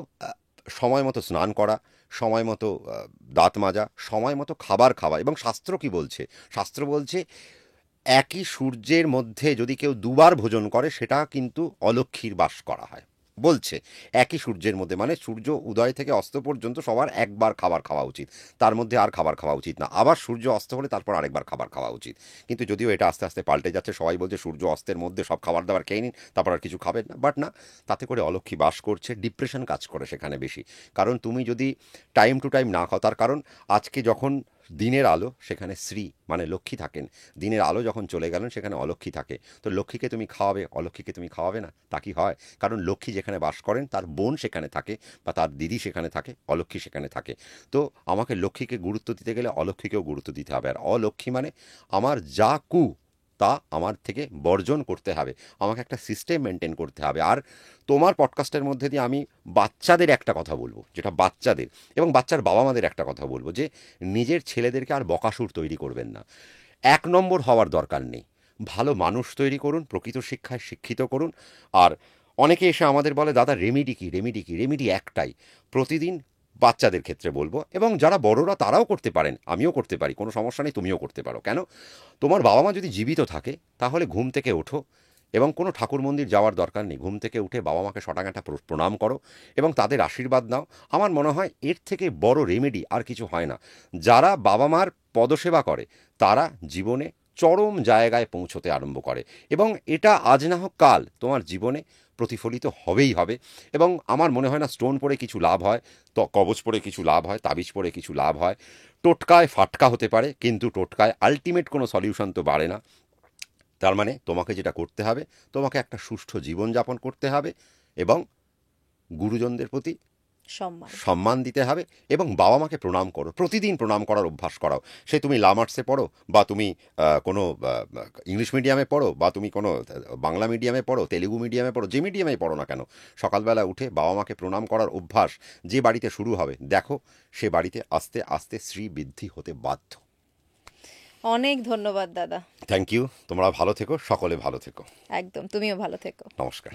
সময় মতো স্নান করা, সময় মতো দাঁত মাজা, সময় মতো খাবার খাওয়া। এবং শাস্ত্র কি বলছে? শাস্ত্র বলছে একই সূর্যের মধ্যে যদি কেউ দুবার ভোজন করে সেটা কিন্তু অলক্ষ্মীর বাস করা হয় বলছে। একই সূর্যের মধ্যে মানে সূর্য উদয় থেকে অস্ত পর্যন্ত সবার একবার খাবার খাওয়া উচিত, তার মধ্যে আর খাবার খাওয়া উচিত না। আবার সূর্য অস্ত হলে তারপর আরেকবার খাবার খাওয়া উচিত। কিন্তু যদিও এটা আস্তে আস্তে পাল্টে যাচ্ছে, সবাই বলছে সূর্য অস্তের মধ্যে সব খাবার দাবার খেয়ে নিন, তারপর আর কিছু খাবেন না। বাট না, তাতে করে অলক্ষ্মী বাস করছে, ডিপ্রেশন কাজ করে সেখানে বেশি। কারণ তুমি যদি টাইম টু টাইম না খাও, তার কারণ আজকে যখন দিনের আলো সেখানে শ্রী মানে লক্ষ্মী থাকেন, দিনের আলো যখন চলে গেলেন সেখানে অলক্ষ্মী থাকে। তো লক্ষ্মীকে তুমি খাওয়াবে, অলক্ষ্মীকে তুমি খাওয়াবে না, তা কি হয়? কারণ লক্ষ্মী যেখানে বাস করেন তার বোন সেখানে থাকে বা তার দিদি সেখানে থাকে, অলক্ষ্মী সেখানে থাকে। তো আমাকে লক্ষ্মীকে গুরুত্ব দিতে গেলে অলক্ষ্মীকেও গুরুত্ব দিতে হবে। আর অলক্ষ্মী মানে আমার যা কু তা আমার থেকে বর্জন করতে হবে, আমাকে একটা সিস্টেম মেনটেন করতে হবে। আর তোমার পডকাস্টের মধ্যে দিয়ে আমি বাচ্চাদের একটা কথা বলবো, যেটা বাচ্চাদের এবং বাচ্চার বাবা মাদের একটা কথা বলবো, যে নিজের ছেলেদেরকে আর বকাসুর তৈরি করবেন না। 1 নম্বর হওয়ার দরকার নেই, ভালো মানুষ তৈরি করুন, প্রকৃত শিক্ষায় শিক্ষিত করুন। আর অনেকে এসে আমাদের বলে দাদা রেমিডি কি, রেমিডি কি? রেমিডি একটাই, প্রতিদিন বাচ্চাদের ক্ষেত্রে বলবো, এবং যারা বড়রা তারাও করতে পারেন, আমিও করতে পারি, কোনো সমস্যা নেই, তুমিও করতে পারো। কেন? তোমার বাবা মা যদি জীবিত থাকে তাহলে ঘুম থেকে ওঠো, এবং কোনো ঠাকুর মন্দির যাওয়ার দরকার নেই, ঘুম থেকে উঠে বাবা মাকে শটাঙাটা প্রণাম করো এবং তাদের আশীর্বাদ নাও। আমার মনে হয় এর থেকে বড় রেমেডি আর কিছু হয় না। যারা বাবা মার পদসেবা করে তারা জীবনে চরম জায়গায় পৌঁছতে আরম্ভ করে, এবং এটা আজ না হোক কাল তোমার জীবনে প্রতিফলিত হবেই হবে। এবং আমার মনে হয় না স্টোন পড়ে কিছু লাভ হয়, তো কবচ পড়ে কিছু লাভ হয়, তাবিজ পড়ে কিছু লাভ হয়। টোটকায় ফাটকা হতে পারে, কিন্তু টোটকায় আলটিমেট কোনো সলিউশন তো বাড়ে না। তার মানে তোমাকে যেটা করতে হবে, তোমাকে একটা সুষ্ঠু জীবনযাপন করতে হবে, এবং গুরুজনদের প্রতি সম্মান। সম্মান দিতে হবে, এবং বাবা মাকে প্রণাম করো, প্রতিদিন প্রণাম করার অভ্যাস করাও। সে তুমি লামার্সে পড়ো, বা তুমি কোনো ইংলিশ মিডিয়ামে পড়ো, বা তুমি কোনো বাংলা মিডিয়ামে পড়ো, তেলেগু মিডিয়ামে পড়ো, যে মিডিয়ামে পড়ো না কেন, সকালবেলা উঠে বাবা মাকে প্রণাম করার অভ্যাস যে বাড়িতে শুরু হবে, দেখো সে বাড়িতে আস্তে আস্তে শ্রীবৃদ্ধি হতে বাধ্য। অনেক ধন্যবাদ দাদা। Thank you. তোমরা ভালো থেকো, সকলে ভালো থেকো। একদম, তুমিও ভালো থেকো। নমস্কার।